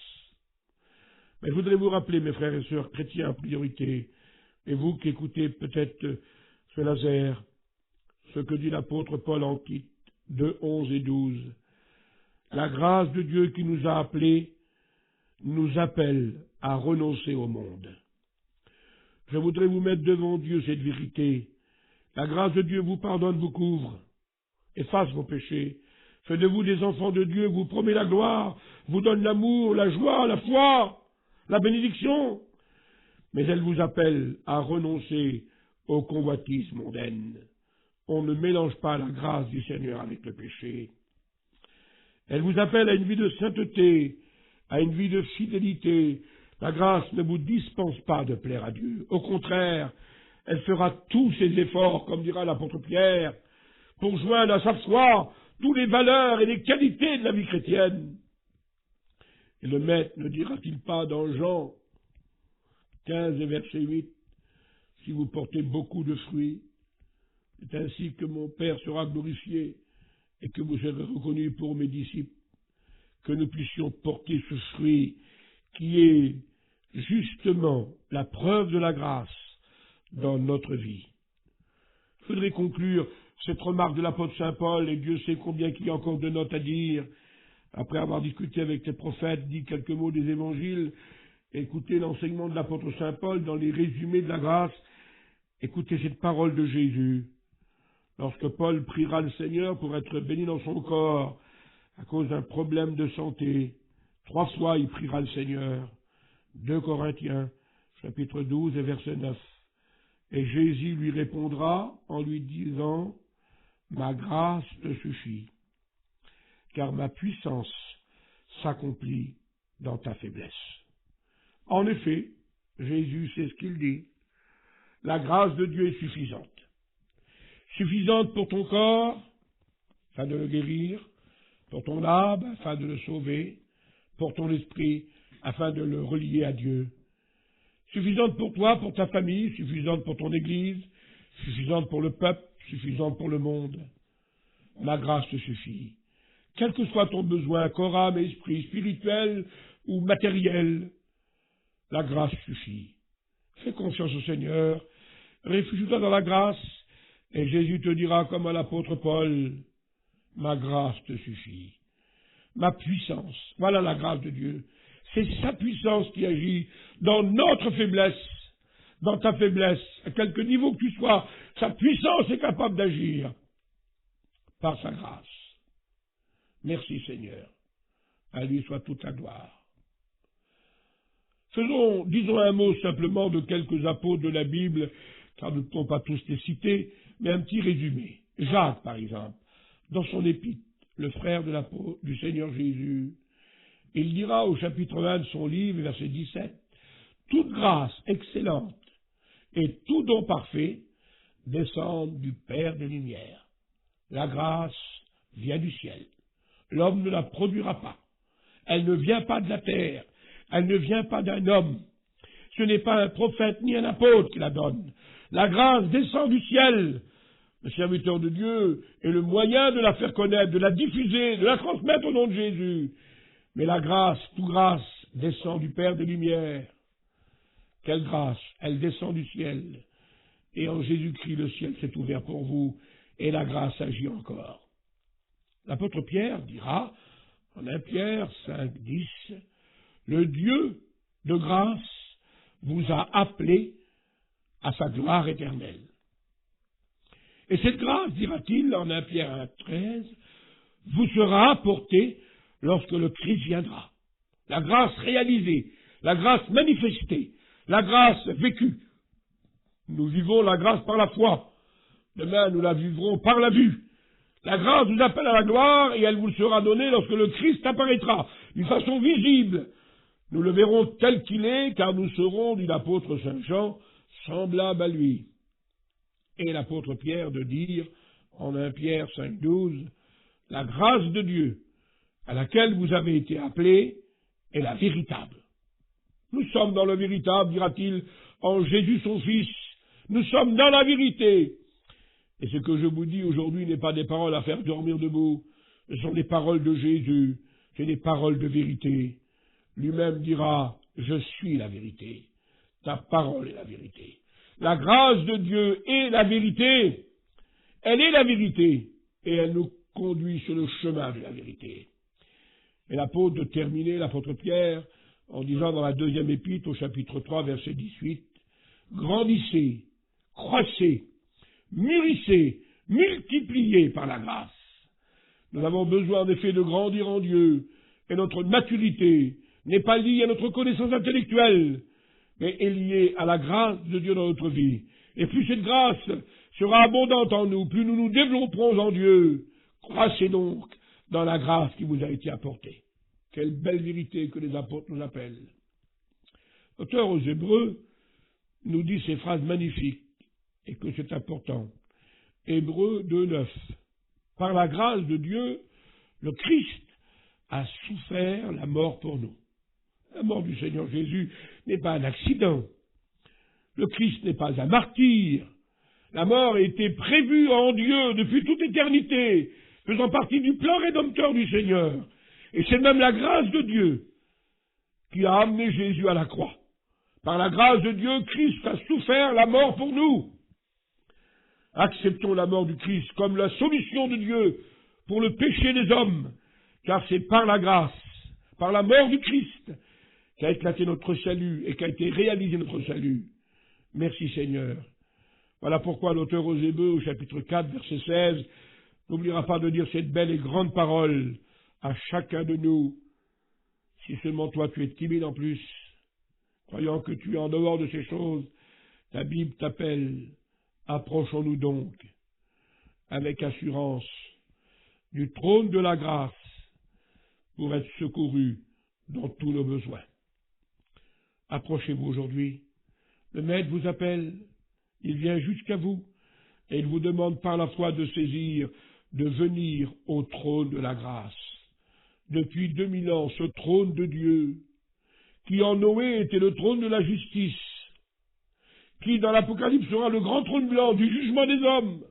Mais je voudrais vous rappeler, mes frères et sœurs chrétiens en priorité, et vous qui écoutez peut-être ce laser, ce que dit l'apôtre Paul en Tite 2, 11 et 12. La grâce de Dieu qui nous a appelés nous appelle à renoncer au monde. Je voudrais vous mettre devant Dieu cette vérité. La grâce de Dieu vous pardonne, vous couvre, efface vos péchés, fait de vous des enfants de Dieu, vous promet la gloire, vous donne l'amour, la joie, la foi, la bénédiction. Mais elle vous appelle à renoncer aux convoitises mondaines. On ne mélange pas la grâce du Seigneur avec le péché. Elle vous appelle à une vie de sainteté, à une vie de fidélité. La grâce ne vous dispense pas de plaire à Dieu. Au contraire, elle fera tous ses efforts, comme dira l'apôtre Pierre, pour joindre à sa foi toutes les valeurs et les qualités de la vie chrétienne. Et le Maître ne dira-t-il pas dans Jean 15 et verset 8, « Si vous portez beaucoup de fruits, c'est ainsi que mon Père sera glorifié et que vous serez reconnus pour mes disciples, que nous puissions porter ce fruit qui est justement la preuve de la grâce dans notre vie. » Je voudrais conclure cette remarque de l'apôtre Saint Paul, et Dieu sait combien il y a encore de notes à dire, après avoir discuté avec les prophètes, dit quelques mots des évangiles, écoutez l'enseignement de l'apôtre Saint Paul dans les résumés de la grâce, écoutez cette parole de Jésus. Lorsque Paul priera le Seigneur pour être béni dans son corps à cause d'un problème de santé, 3 fois il priera le Seigneur. 2 Corinthiens, chapitre 12 et verset 9. Et Jésus lui répondra en lui disant « Ma grâce te suffit, car ma puissance s'accomplit dans ta faiblesse. » En effet, Jésus sait ce qu'il dit. La grâce de Dieu est suffisante. Suffisante pour ton corps, afin de le guérir, pour ton âme, afin de le sauver, pour ton esprit, afin de le relier à Dieu. Suffisante pour toi, pour ta famille, suffisante pour ton Église, suffisante pour le peuple, suffisante pour le monde. Ma grâce te suffit. Quel que soit ton besoin, corps, âme et esprit, spirituel ou matériel, la grâce suffit. Fais confiance au Seigneur, réfugie-toi dans la grâce, et Jésus te dira comme à l'apôtre Paul, « Ma grâce te suffit. » Ma puissance, voilà la grâce de Dieu. C'est sa puissance qui agit dans notre faiblesse, dans ta faiblesse, à quelque niveau que tu sois. Sa puissance est capable d'agir par sa grâce. Merci Seigneur. À lui soit toute la gloire. Disons un mot simplement de quelques apôtres de la Bible, car nous ne pouvons pas tous les citer, mais un petit résumé. Jacques, par exemple, dans son épître, le frère de l'apôtre du Seigneur Jésus, il dira au chapitre 1 de son livre, verset 17, « Toute grâce excellente et tout don parfait descendent du Père des Lumières. La grâce vient du ciel. L'homme ne la produira pas. Elle ne vient pas de la terre. Elle ne vient pas d'un homme. Ce n'est pas un prophète ni un apôtre qui la donne. La grâce descend du ciel. Le serviteur de Dieu est le moyen de la faire connaître, de la diffuser, de la transmettre au nom de Jésus. Mais la grâce, toute grâce, descend du Père des Lumières. Quelle grâce! Elle descend du ciel. Et en Jésus-Christ, le ciel s'est ouvert pour vous, et la grâce agit encore. L'apôtre Pierre dira, en 1 Pierre 5, 10, « Le Dieu de grâce vous a appelé à sa gloire éternelle. » Et cette grâce, dira-t-il en 1 Pierre 1, 13, vous sera apportée lorsque le Christ viendra. La grâce réalisée, la grâce manifestée, la grâce vécue. Nous vivons la grâce par la foi. Demain, nous la vivrons par la vue. La grâce nous appelle à la gloire et elle vous sera donnée lorsque le Christ apparaîtra. d'une façon visible. Nous le verrons tel qu'il est, car nous serons, dit l'apôtre Saint Jean, semblables à lui. Et l'apôtre Pierre de dire, en 1 Pierre 5,12, la grâce de Dieu, à laquelle vous avez été appelés, est la véritable. Nous sommes dans le véritable, dira-t-il, en Jésus son Fils. Nous sommes dans la vérité. Et ce que je vous dis aujourd'hui n'est pas des paroles à faire dormir debout. Ce sont des paroles de Jésus. C'est des paroles de vérité. Lui-même dira, je suis la vérité. Ta parole est la vérité. La grâce de Dieu est la vérité. Elle est la vérité. Et elle nous conduit sur le chemin de la vérité. Et l'apôtre de terminer, l'apôtre Pierre, en disant dans la 2e épître, au chapitre 3, verset 18, « Grandissez, croissez, mûrissez, multipliez par la grâce. » Nous avons besoin en effet de grandir en Dieu, et notre maturité n'est pas liée à notre connaissance intellectuelle, mais est liée à la grâce de Dieu dans notre vie. Et plus cette grâce sera abondante en nous, plus nous nous développerons en Dieu. Croissez donc dans la grâce qui vous a été apportée. Quelle belle vérité que les apôtres nous appellent. L'auteur aux Hébreux nous dit ces phrases magnifiques, et que c'est important. Hébreux 2,9. Par la grâce de Dieu, le Christ a souffert la mort pour nous. La mort du Seigneur Jésus n'est pas un accident. Le Christ n'est pas un martyr. La mort a été prévue en Dieu depuis toute éternité, faisant partie du plan rédempteur du Seigneur. Et c'est même la grâce de Dieu qui a amené Jésus à la croix. Par la grâce de Dieu, Christ a souffert la mort pour nous. Acceptons la mort du Christ comme la solution de Dieu pour le péché des hommes, car c'est par la grâce, par la mort du Christ, qu'a éclaté notre salut et qu'a été réalisé notre salut. Merci Seigneur. Voilà pourquoi l'auteur aux Hébreux, au chapitre 4, verset 16, n'oubliera pas de dire cette belle et grande parole à chacun de nous. Si seulement toi tu es timide en plus, croyant que tu es en dehors de ces choses, ta Bible t'appelle. Approchons-nous donc avec assurance du trône de la grâce pour être secourus dans tous nos besoins. Approchez-vous aujourd'hui. Le Maître vous appelle, il vient jusqu'à vous et il vous demande par la foi de saisir, de venir au trône de la grâce. Depuis 2000 ans, ce trône de Dieu, qui en Noé était le trône de la justice, qui dans l'Apocalypse sera le grand trône blanc du jugement des hommes,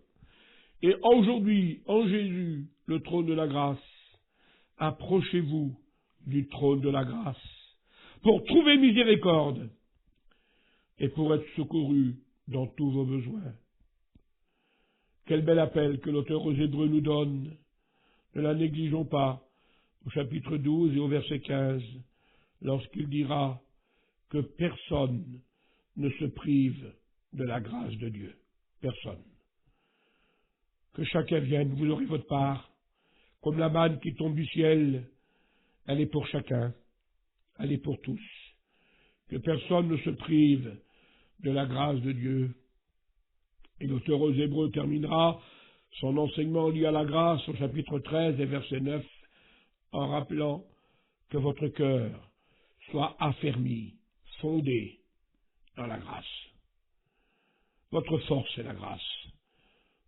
et aujourd'hui, en Jésus, le trône de la grâce. Approchez-vous du trône de la grâce pour trouver miséricorde et pour être secouru dans tous vos besoins. Quel bel appel que l'auteur aux Hébreux nous donne. Ne la négligeons pas, au chapitre 12 et au verset 15, lorsqu'il dira que personne ne se prive de la grâce de Dieu. Personne. Que chacun vienne, vous aurez votre part, comme la manne qui tombe du ciel, elle est pour chacun, elle est pour tous. Que personne ne se prive de la grâce de Dieu. Et l'auteur aux Hébreux terminera son enseignement lié à la grâce au chapitre 13 et verset 9 en rappelant que votre cœur soit affermi, fondé dans la grâce. Votre force, c'est la grâce.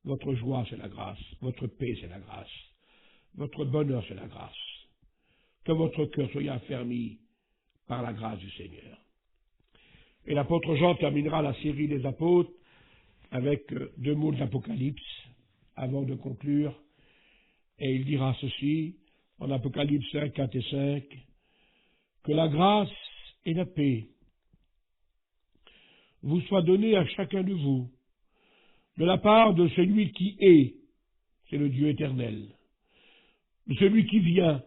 Votre joie, c'est la grâce. Votre paix, c'est la grâce. Votre bonheur, c'est la grâce. Que votre cœur soit affermi par la grâce du Seigneur. Et l'apôtre Jean terminera la série des apôtres avec 2 mots de l'Apocalypse avant de conclure. Et il dira ceci en Apocalypse 5, 4 et 5, que la grâce et la paix vous soient données à chacun de vous, de la part de celui qui est, c'est le Dieu éternel, de celui qui vient,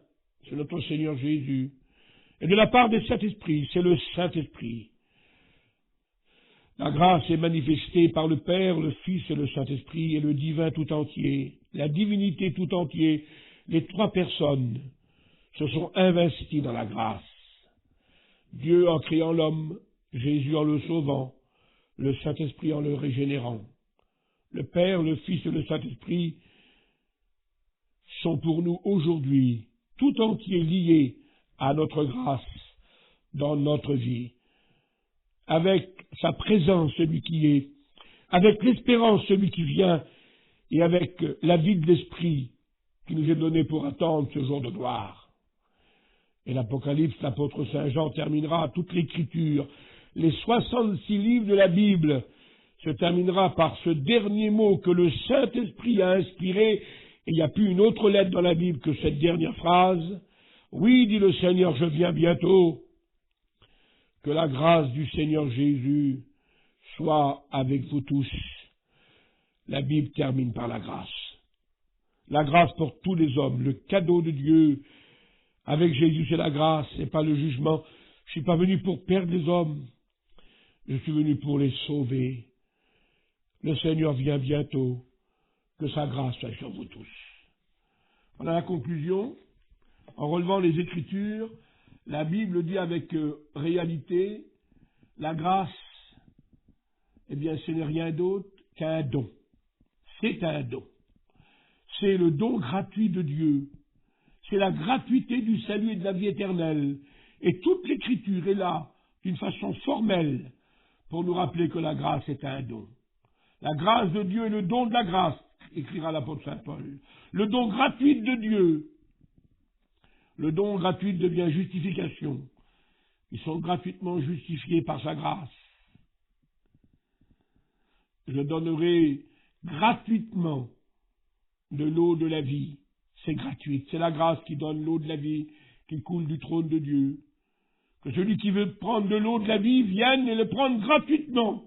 c'est notre Seigneur Jésus, et de la part des Saint-Esprit, c'est le Saint-Esprit. La grâce est manifestée par le Père, le Fils et le Saint-Esprit, et le divin tout entier, la divinité tout entier, les 3 personnes se sont investies dans la grâce. Dieu en créant l'homme, Jésus en le sauvant, le Saint-Esprit en le régénérant. Le Père, le Fils et le Saint-Esprit sont pour nous aujourd'hui tout entiers liés à notre grâce dans notre vie. Avec sa présence, celui qui est, avec l'espérance, celui qui vient, et avec la vie de l'Esprit qui nous est donnée pour attendre ce jour de gloire. Et l'Apocalypse, l'apôtre Saint Jean terminera toute l'Écriture. Les 66 livres de la Bible se terminera par ce dernier mot que le Saint-Esprit a inspiré, et il n'y a plus une autre lettre dans la Bible que cette dernière phrase. Oui, dit le Seigneur, je viens bientôt. Que la grâce du Seigneur Jésus soit avec vous tous. La Bible termine par la grâce. La grâce pour tous les hommes, le cadeau de Dieu. Avec Jésus, c'est la grâce, c'est pas le jugement. Je suis pas venu pour perdre les hommes. Je suis venu pour les sauver. Le Seigneur vient bientôt. Que sa grâce soit sur vous tous. Voilà la conclusion. En relevant les Écritures, la Bible dit avec réalité, la grâce, eh bien, ce n'est rien d'autre qu'un don. C'est un don. C'est le don gratuit de Dieu. C'est la gratuité du salut et de la vie éternelle. Et toute l'Écriture est là, d'une façon formelle, pour nous rappeler que la grâce est un don. La grâce de Dieu est le don de la grâce, écrira l'apôtre Saint Paul. Le don gratuit de Dieu. Le don gratuit devient justification. Ils sont gratuitement justifiés par sa grâce. Je donnerai gratuitement de l'eau de la vie. C'est gratuit. C'est la grâce qui donne l'eau de la vie qui coule du trône de Dieu. Que celui qui veut prendre de l'eau de la vie vienne et le prendre gratuitement.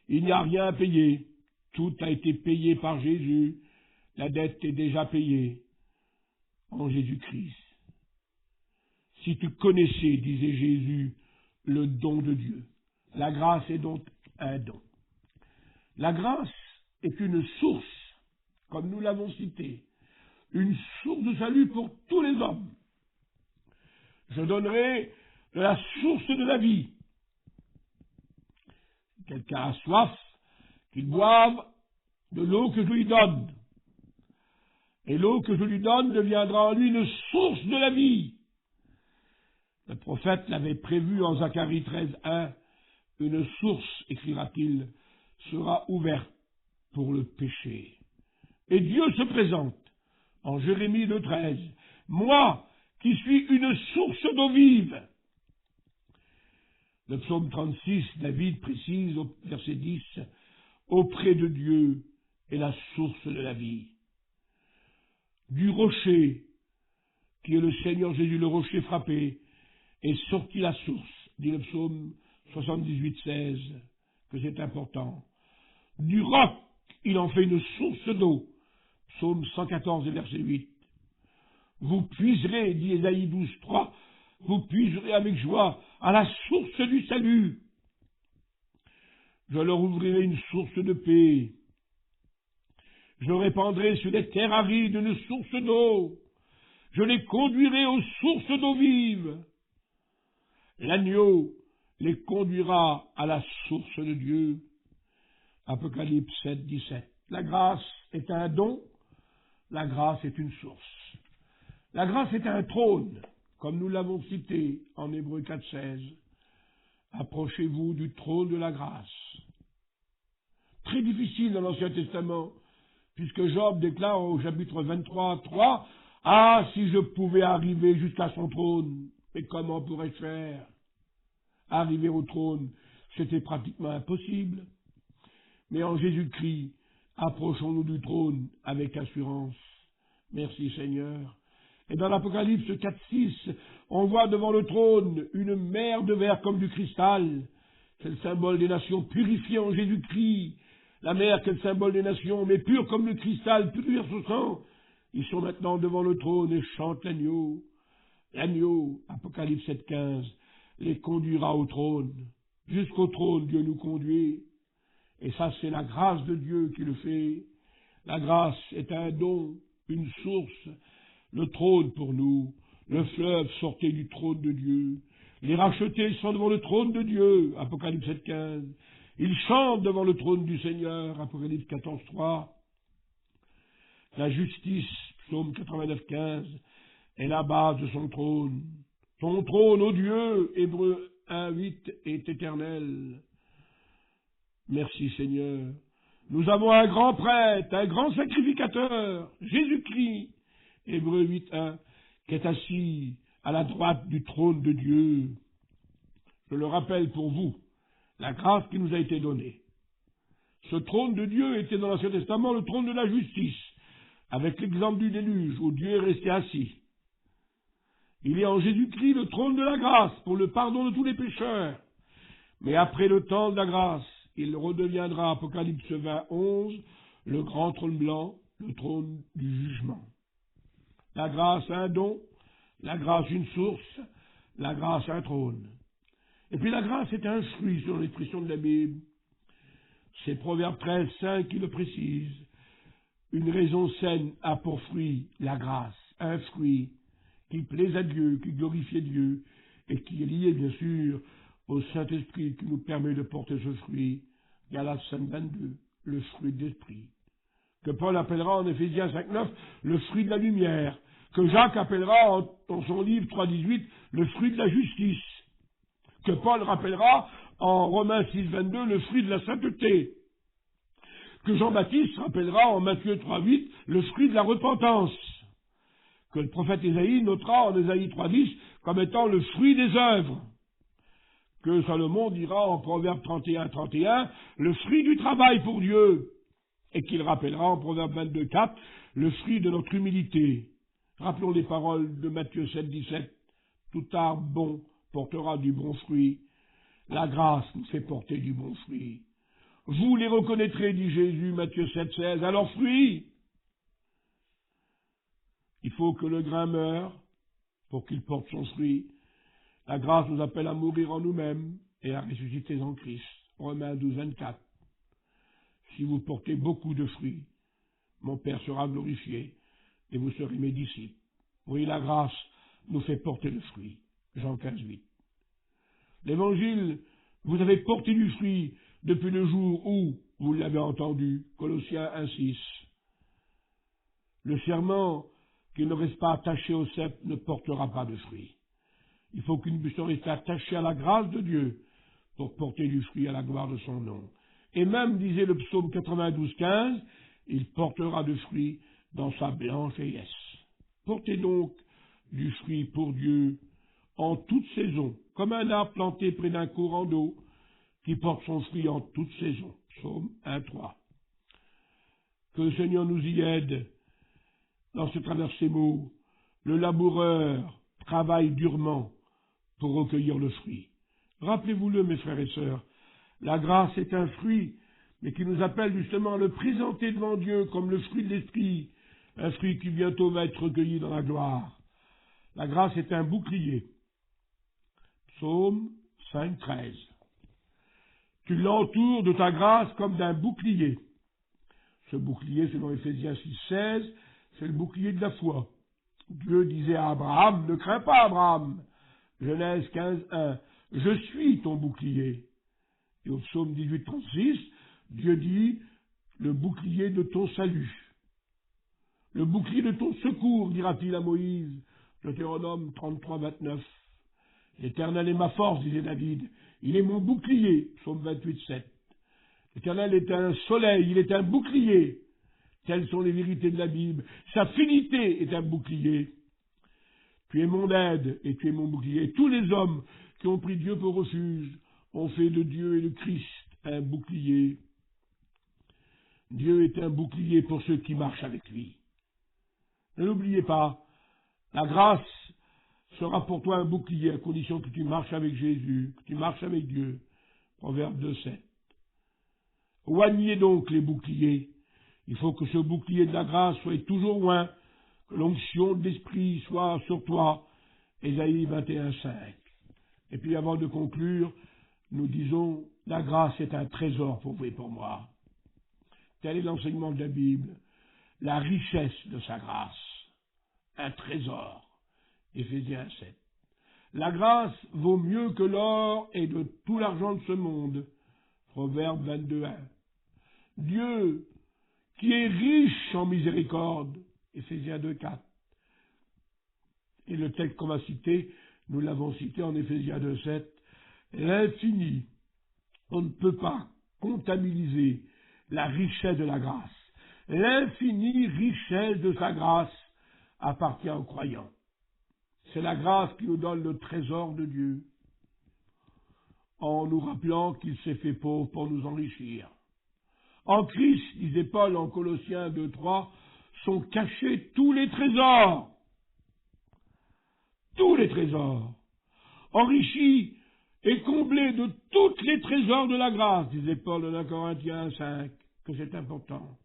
Il n'y a rien à payer. Tout a été payé par Jésus. La dette est déjà payée en Jésus-Christ. Si tu connaissais, disait Jésus, le don de Dieu. La grâce est donc un don. La grâce est une source, comme nous l'avons cité, une source de salut pour tous les hommes. Je donnerai de la source de la vie. Si quelqu'un a soif, qu'il boive de l'eau que je lui donne. Et l'eau que je lui donne deviendra en lui une source de la vie. Le prophète l'avait prévu en Zacharie 13:1. Une source, écrira-t-il, sera ouverte pour le péché. Et Dieu se présente en Jérémie 2:13. Moi, qui suis une source d'eau vive. Le psaume 36, David précise au verset 10, auprès de Dieu est la source de la vie. Du rocher, qui est le Seigneur Jésus, le rocher frappé, est sortie la source, dit le psaume 78:16, que c'est important. Du roc, il en fait une source d'eau, psaume 114, verset 8. Vous puiserez, dit Ésaïe 12:3, vous puiserez avec joie à la source du salut. Je leur ouvrirai une source de paix. Je répandrai sur les terres arides une source d'eau. Je les conduirai aux sources d'eau vive. L'agneau les conduira à la source de Dieu. Apocalypse 7:17. La grâce est un don, la grâce est une source. La grâce est un trône, comme nous l'avons cité en Hébreux 4:16. Approchez-vous du trône de la grâce. Très difficile dans l'Ancien Testament, puisque Job déclare au chapitre 23:3, « Ah, si je pouvais arriver jusqu'à son trône, mais comment pourrais-je faire ?» Arriver au trône, c'était pratiquement impossible. Mais en Jésus-Christ, approchons-nous du trône avec assurance. Merci Seigneur. Et dans l'Apocalypse 4:6, on voit devant le trône une mer de verre comme du cristal. C'est le symbole des nations purifiées en Jésus-Christ. La mer, qui est le symbole des nations, mais pure comme le cristal, pur ce sang. Ils sont maintenant devant le trône et chantent l'agneau. L'agneau, Apocalypse 7:15, les conduira au trône. Jusqu'au trône, Dieu nous conduit. Et ça, c'est la grâce de Dieu qui le fait. La grâce est un don, une source. Le trône pour nous, le fleuve sortait du trône de Dieu. Les rachetés sont devant le trône de Dieu, Apocalypse 7:15. Ils chantent devant le trône du Seigneur, Apocalypse 14:3. La justice, psaume 89:15, est la base de son trône. Ton trône, ô Dieu, Hébreux 1:8, est éternel. Merci Seigneur. Nous avons un grand prêtre, un grand sacrificateur, Jésus-Christ, Hébreux 8:1, qui est assis à la droite du trône de Dieu. Je le rappelle pour vous, la grâce qui nous a été donnée. Ce trône de Dieu était dans l'Ancien Testament le trône de la justice, avec l'exemple du déluge, où Dieu est resté assis. Il est en Jésus-Christ le trône de la grâce, pour le pardon de tous les pécheurs. Mais après le temps de la grâce, il redeviendra, Apocalypse 20:11, le grand trône blanc, le trône du jugement. La grâce un don, la grâce une source, la grâce un trône. Et puis la grâce est un fruit, selon l'expression de la Bible. C'est Proverbe 13:5 qui le précise. Une raison saine a pour fruit la grâce, un fruit qui plaît à Dieu, qui glorifie Dieu, et qui est lié, bien sûr, au Saint-Esprit qui nous permet de porter ce fruit. Galates 5:22, le fruit de l'Esprit. Que Paul appellera en Éphésiens 5:9 le fruit de la lumière. Que Jacques appellera dans son livre 3:18 le fruit de la justice. Que Paul rappellera en Romains 6:22 le fruit de la sainteté. Que Jean-Baptiste rappellera en Matthieu 3:8 le fruit de la repentance. Que le prophète Ésaïe notera en Ésaïe 3:10 comme étant le fruit des œuvres. Que Salomon dira en Proverbe 31:31 le fruit du travail pour Dieu. Et qu'il rappellera en Proverbe 22:4 le fruit de notre humilité. Rappelons les paroles de Matthieu 7:17. Tout arbre bon portera du bon fruit. La grâce nous fait porter du bon fruit. Vous les reconnaîtrez, dit Jésus, Matthieu 7:16, à leurs fruits. Il faut que le grain meure pour qu'il porte son fruit. La grâce nous appelle à mourir en nous-mêmes et à ressusciter en Christ. Romains 12:24. Si vous portez beaucoup de fruits, mon Père sera glorifié et vous serez mes disciples. Oui, la grâce nous fait porter le fruit. Jean 15:8. L'Évangile, vous avez porté du fruit depuis le jour où vous l'avez entendu. Colossiens 1:6. Le serment qui ne reste pas attaché au cep ne portera pas de fruit. Il faut qu'une puissions rester attachée à la grâce de Dieu pour porter du fruit à la gloire de son nom. Et même, disait le psaume 92:15, il portera de fruit dans sa blanche vieillesse. Portez donc du fruit pour Dieu en toute saison, comme un arbre planté près d'un courant d'eau qui porte son fruit en toute saison. Psaume 1:3. Que le Seigneur nous y aide dans ce travers ces mots. Le laboureur travaille durement pour recueillir le fruit. Rappelez-vous-le, mes frères et sœurs, la grâce est un fruit, mais qui nous appelle justement à le présenter devant Dieu comme le fruit de l'Esprit, un fruit qui bientôt va être recueilli dans la gloire. La grâce est un bouclier. Psaume 5:13. Tu l'entoures de ta grâce comme d'un bouclier. Ce bouclier, selon Éphésiens 6:16, c'est le bouclier de la foi. Dieu disait à Abraham, ne crains pas Abraham. Genèse 15:1, je suis ton bouclier. Et au psaume 18:36, Dieu dit, le bouclier de ton salut. Le bouclier de ton secours, dira-t-il à Moïse. Deutéronome 33:29. L'Éternel est ma force, disait David. Il est mon bouclier, psaume 28:7. L'Éternel est un soleil, il est un bouclier. Telles sont les vérités de la Bible. Sa fidélité est un bouclier. Tu es mon aide et tu es mon bouclier. Tous les hommes qui ont pris Dieu pour refuge ont fait de Dieu et de Christ un bouclier. Dieu est un bouclier pour ceux qui marchent avec lui. Ne l'oubliez pas, la grâce sera pour toi un bouclier à condition que tu marches avec Jésus, que tu marches avec Dieu. Proverbe 2:7. Oignez donc les boucliers. Il faut que ce bouclier de la grâce soit toujours loin, que l'onction de l'Esprit soit sur toi. Ésaïe 21:5. Et puis avant de conclure, nous disons, la grâce est un trésor pour vous et pour moi. Tel est l'enseignement de la Bible, la richesse de sa grâce, un trésor. Éphésiens 7. La grâce vaut mieux que l'or et de tout l'argent de ce monde. Proverbe 22:1. Dieu, qui est riche en miséricorde, Éphésiens 2:4. Et le texte qu'on va citer Nous l'avons cité en Éphésiens 2,7. L'infini, on ne peut pas comptabiliser la richesse de la grâce. L'infinie richesse de sa grâce appartient aux croyants. C'est la grâce qui nous donne le trésor de Dieu, en nous rappelant qu'il s'est fait pauvre pour nous enrichir. En Christ, disait Paul en Colossiens 2,3, sont cachés tous les trésors. Tous les trésors. Enrichis et comblés de tous les trésors de la grâce, disait Paul dans 1 Corinthiens 5, que c'est important.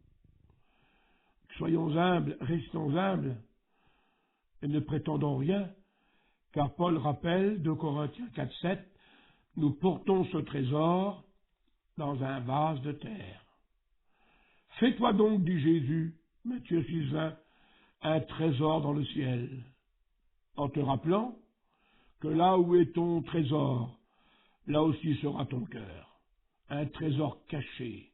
Soyons humbles, restons humbles, et ne prétendons rien, car Paul rappelle, 2 Corinthiens 4,7, nous portons ce trésor dans un vase de terre. Fais-toi donc, dit Jésus, Matthieu 6,20, un trésor dans le ciel, en te rappelant que là où est ton trésor, là aussi sera ton cœur, un trésor caché.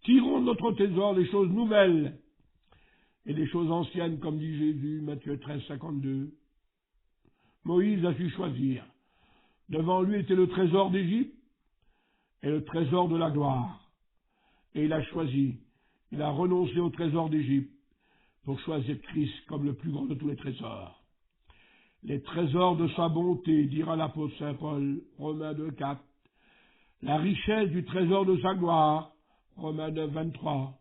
Tirons de notre trésor les choses nouvelles et les choses anciennes, comme dit Jésus, Matthieu 13,52. Moïse a su choisir. Devant lui était le trésor d'Égypte et le trésor de la gloire. Et il a choisi, il a renoncé au trésor d'Égypte pour choisir Christ comme le plus grand de tous les trésors. Les trésors de sa bonté, dira l'apôtre Saint Paul, Romains 2,4. La richesse du trésor de sa gloire, Romains 9,23.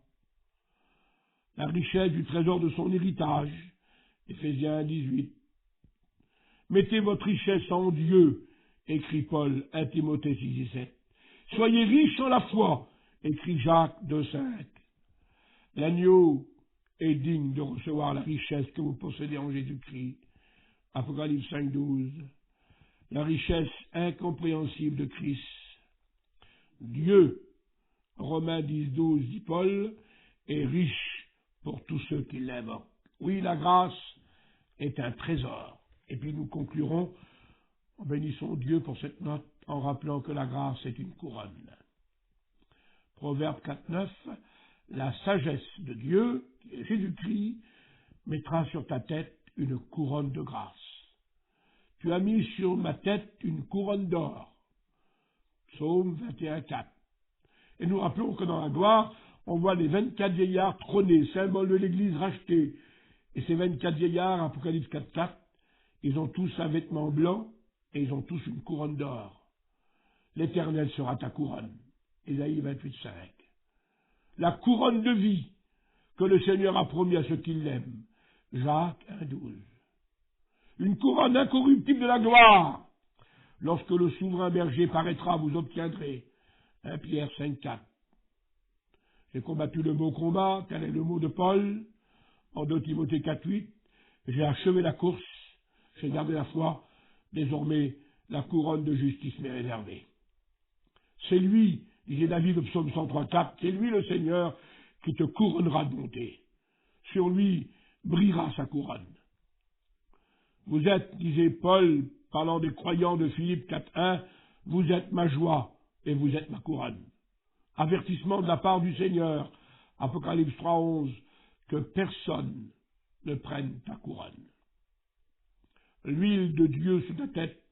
La richesse du trésor de son héritage, Éphésiens 1,18. Mettez votre richesse en Dieu, écrit Paul, 1 Timothée 6,17. Soyez riches en la foi, écrit Jacques 2,5. L'agneau est digne de recevoir la richesse que vous possédez en Jésus-Christ, Apocalypse 5,12. La richesse incompréhensible de Christ. Dieu, Romains 10,12, dit Paul, est riche pour tous ceux qui l'invoquent. Oui, la grâce est un trésor. Et puis nous conclurons en bénissant Dieu pour cette note en rappelant que la grâce est une couronne. Proverbe 4,9, la sagesse de Dieu, qui est Jésus-Christ, mettra sur ta tête une couronne de grâce. Tu as mis sur ma tête une couronne d'or. Psaume 21,4. Et nous rappelons que dans la gloire, on voit les 24 vieillards trônés, symbole de l'Église rachetée. Et ces 24 vieillards, Apocalypse 4,4, ils ont tous un vêtement blanc et ils ont tous une couronne d'or. L'Éternel sera ta couronne. Ésaïe 28,5. La couronne de vie que le Seigneur a promis à ceux qui l'aiment. Jacques 1,12. Une couronne incorruptible de la gloire. Lorsque le souverain berger paraîtra, vous obtiendrez. 1 Pierre 5,4. J'ai combattu le beau combat, tel est le mot de Paul, en 2 Timothée 4,8. J'ai achevé la course, j'ai gardé la foi, désormais la couronne de justice m'est réservée. C'est lui, disait David au psaume 103,4, c'est lui le Seigneur qui te couronnera de bonté. Sur lui brillera sa couronne. Vous êtes, disait Paul, parlant des croyants de Philippe 4,1, vous êtes ma joie et vous êtes ma couronne. Avertissement de la part du Seigneur, Apocalypse 3,11, que personne ne prenne ta couronne. L'huile de Dieu sur ta tête,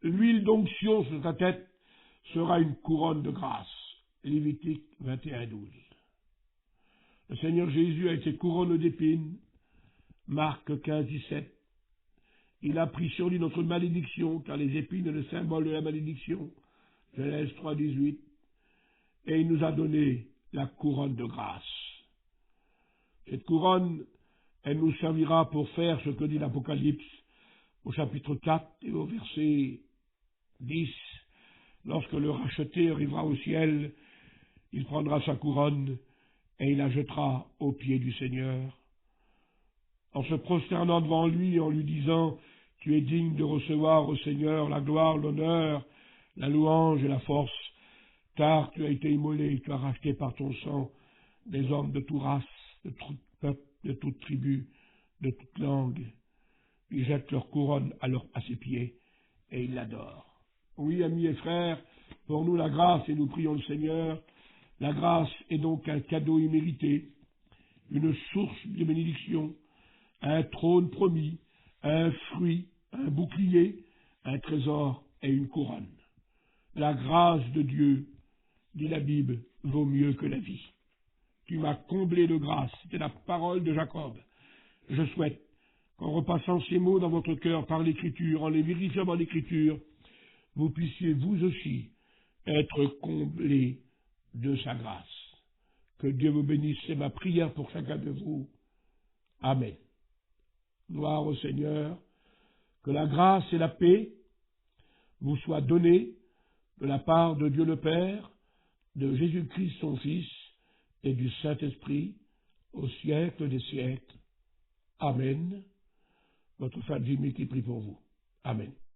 l'huile d'onction sur ta tête sera une couronne de grâce. Lévitique 21,12. Le Seigneur Jésus a été couronne d'épines. Marc 15,17. Il a pris sur lui notre malédiction, car les épines sont le symbole de la malédiction. Genèse 3,18. Et il nous a donné la couronne de grâce. Cette couronne, elle nous servira pour faire ce que dit l'Apocalypse au chapitre 4 et au verset 10. Lorsque le racheté arrivera au ciel, il prendra sa couronne et il la jettera aux pieds du Seigneur. En se prosternant devant lui, en lui disant « Tu es digne de recevoir au Seigneur la gloire, l'honneur, la louange et la force, car tu as été immolé et tu as racheté par ton sang des hommes de toute race, de tout peuple, de toute tribu, de toute langue. » Ils jettent leur couronne à ses pieds et ils l'adorent. Oui, amis et frères, pour nous la grâce, et nous prions le Seigneur, la grâce est donc un cadeau immérité, une source de bénédiction, un trône promis, un fruit, un bouclier, un trésor et une couronne. La grâce de Dieu, dit la Bible, vaut mieux que la vie. Tu m'as comblé de grâce. C'était la parole de Jacob. Je souhaite qu'en repassant ces mots dans votre cœur par l'Écriture, en les vérifiant dans l'Écriture, vous puissiez vous aussi être comblés de sa grâce. Que Dieu vous bénisse, c'est ma prière pour chacun de vous. Amen. Gloire au Seigneur. Que la grâce et la paix vous soient données de la part de Dieu le Père, de Jésus-Christ son Fils et du Saint-Esprit au siècle des siècles. Amen. Votre frère Jimmy qui prie pour vous. Amen.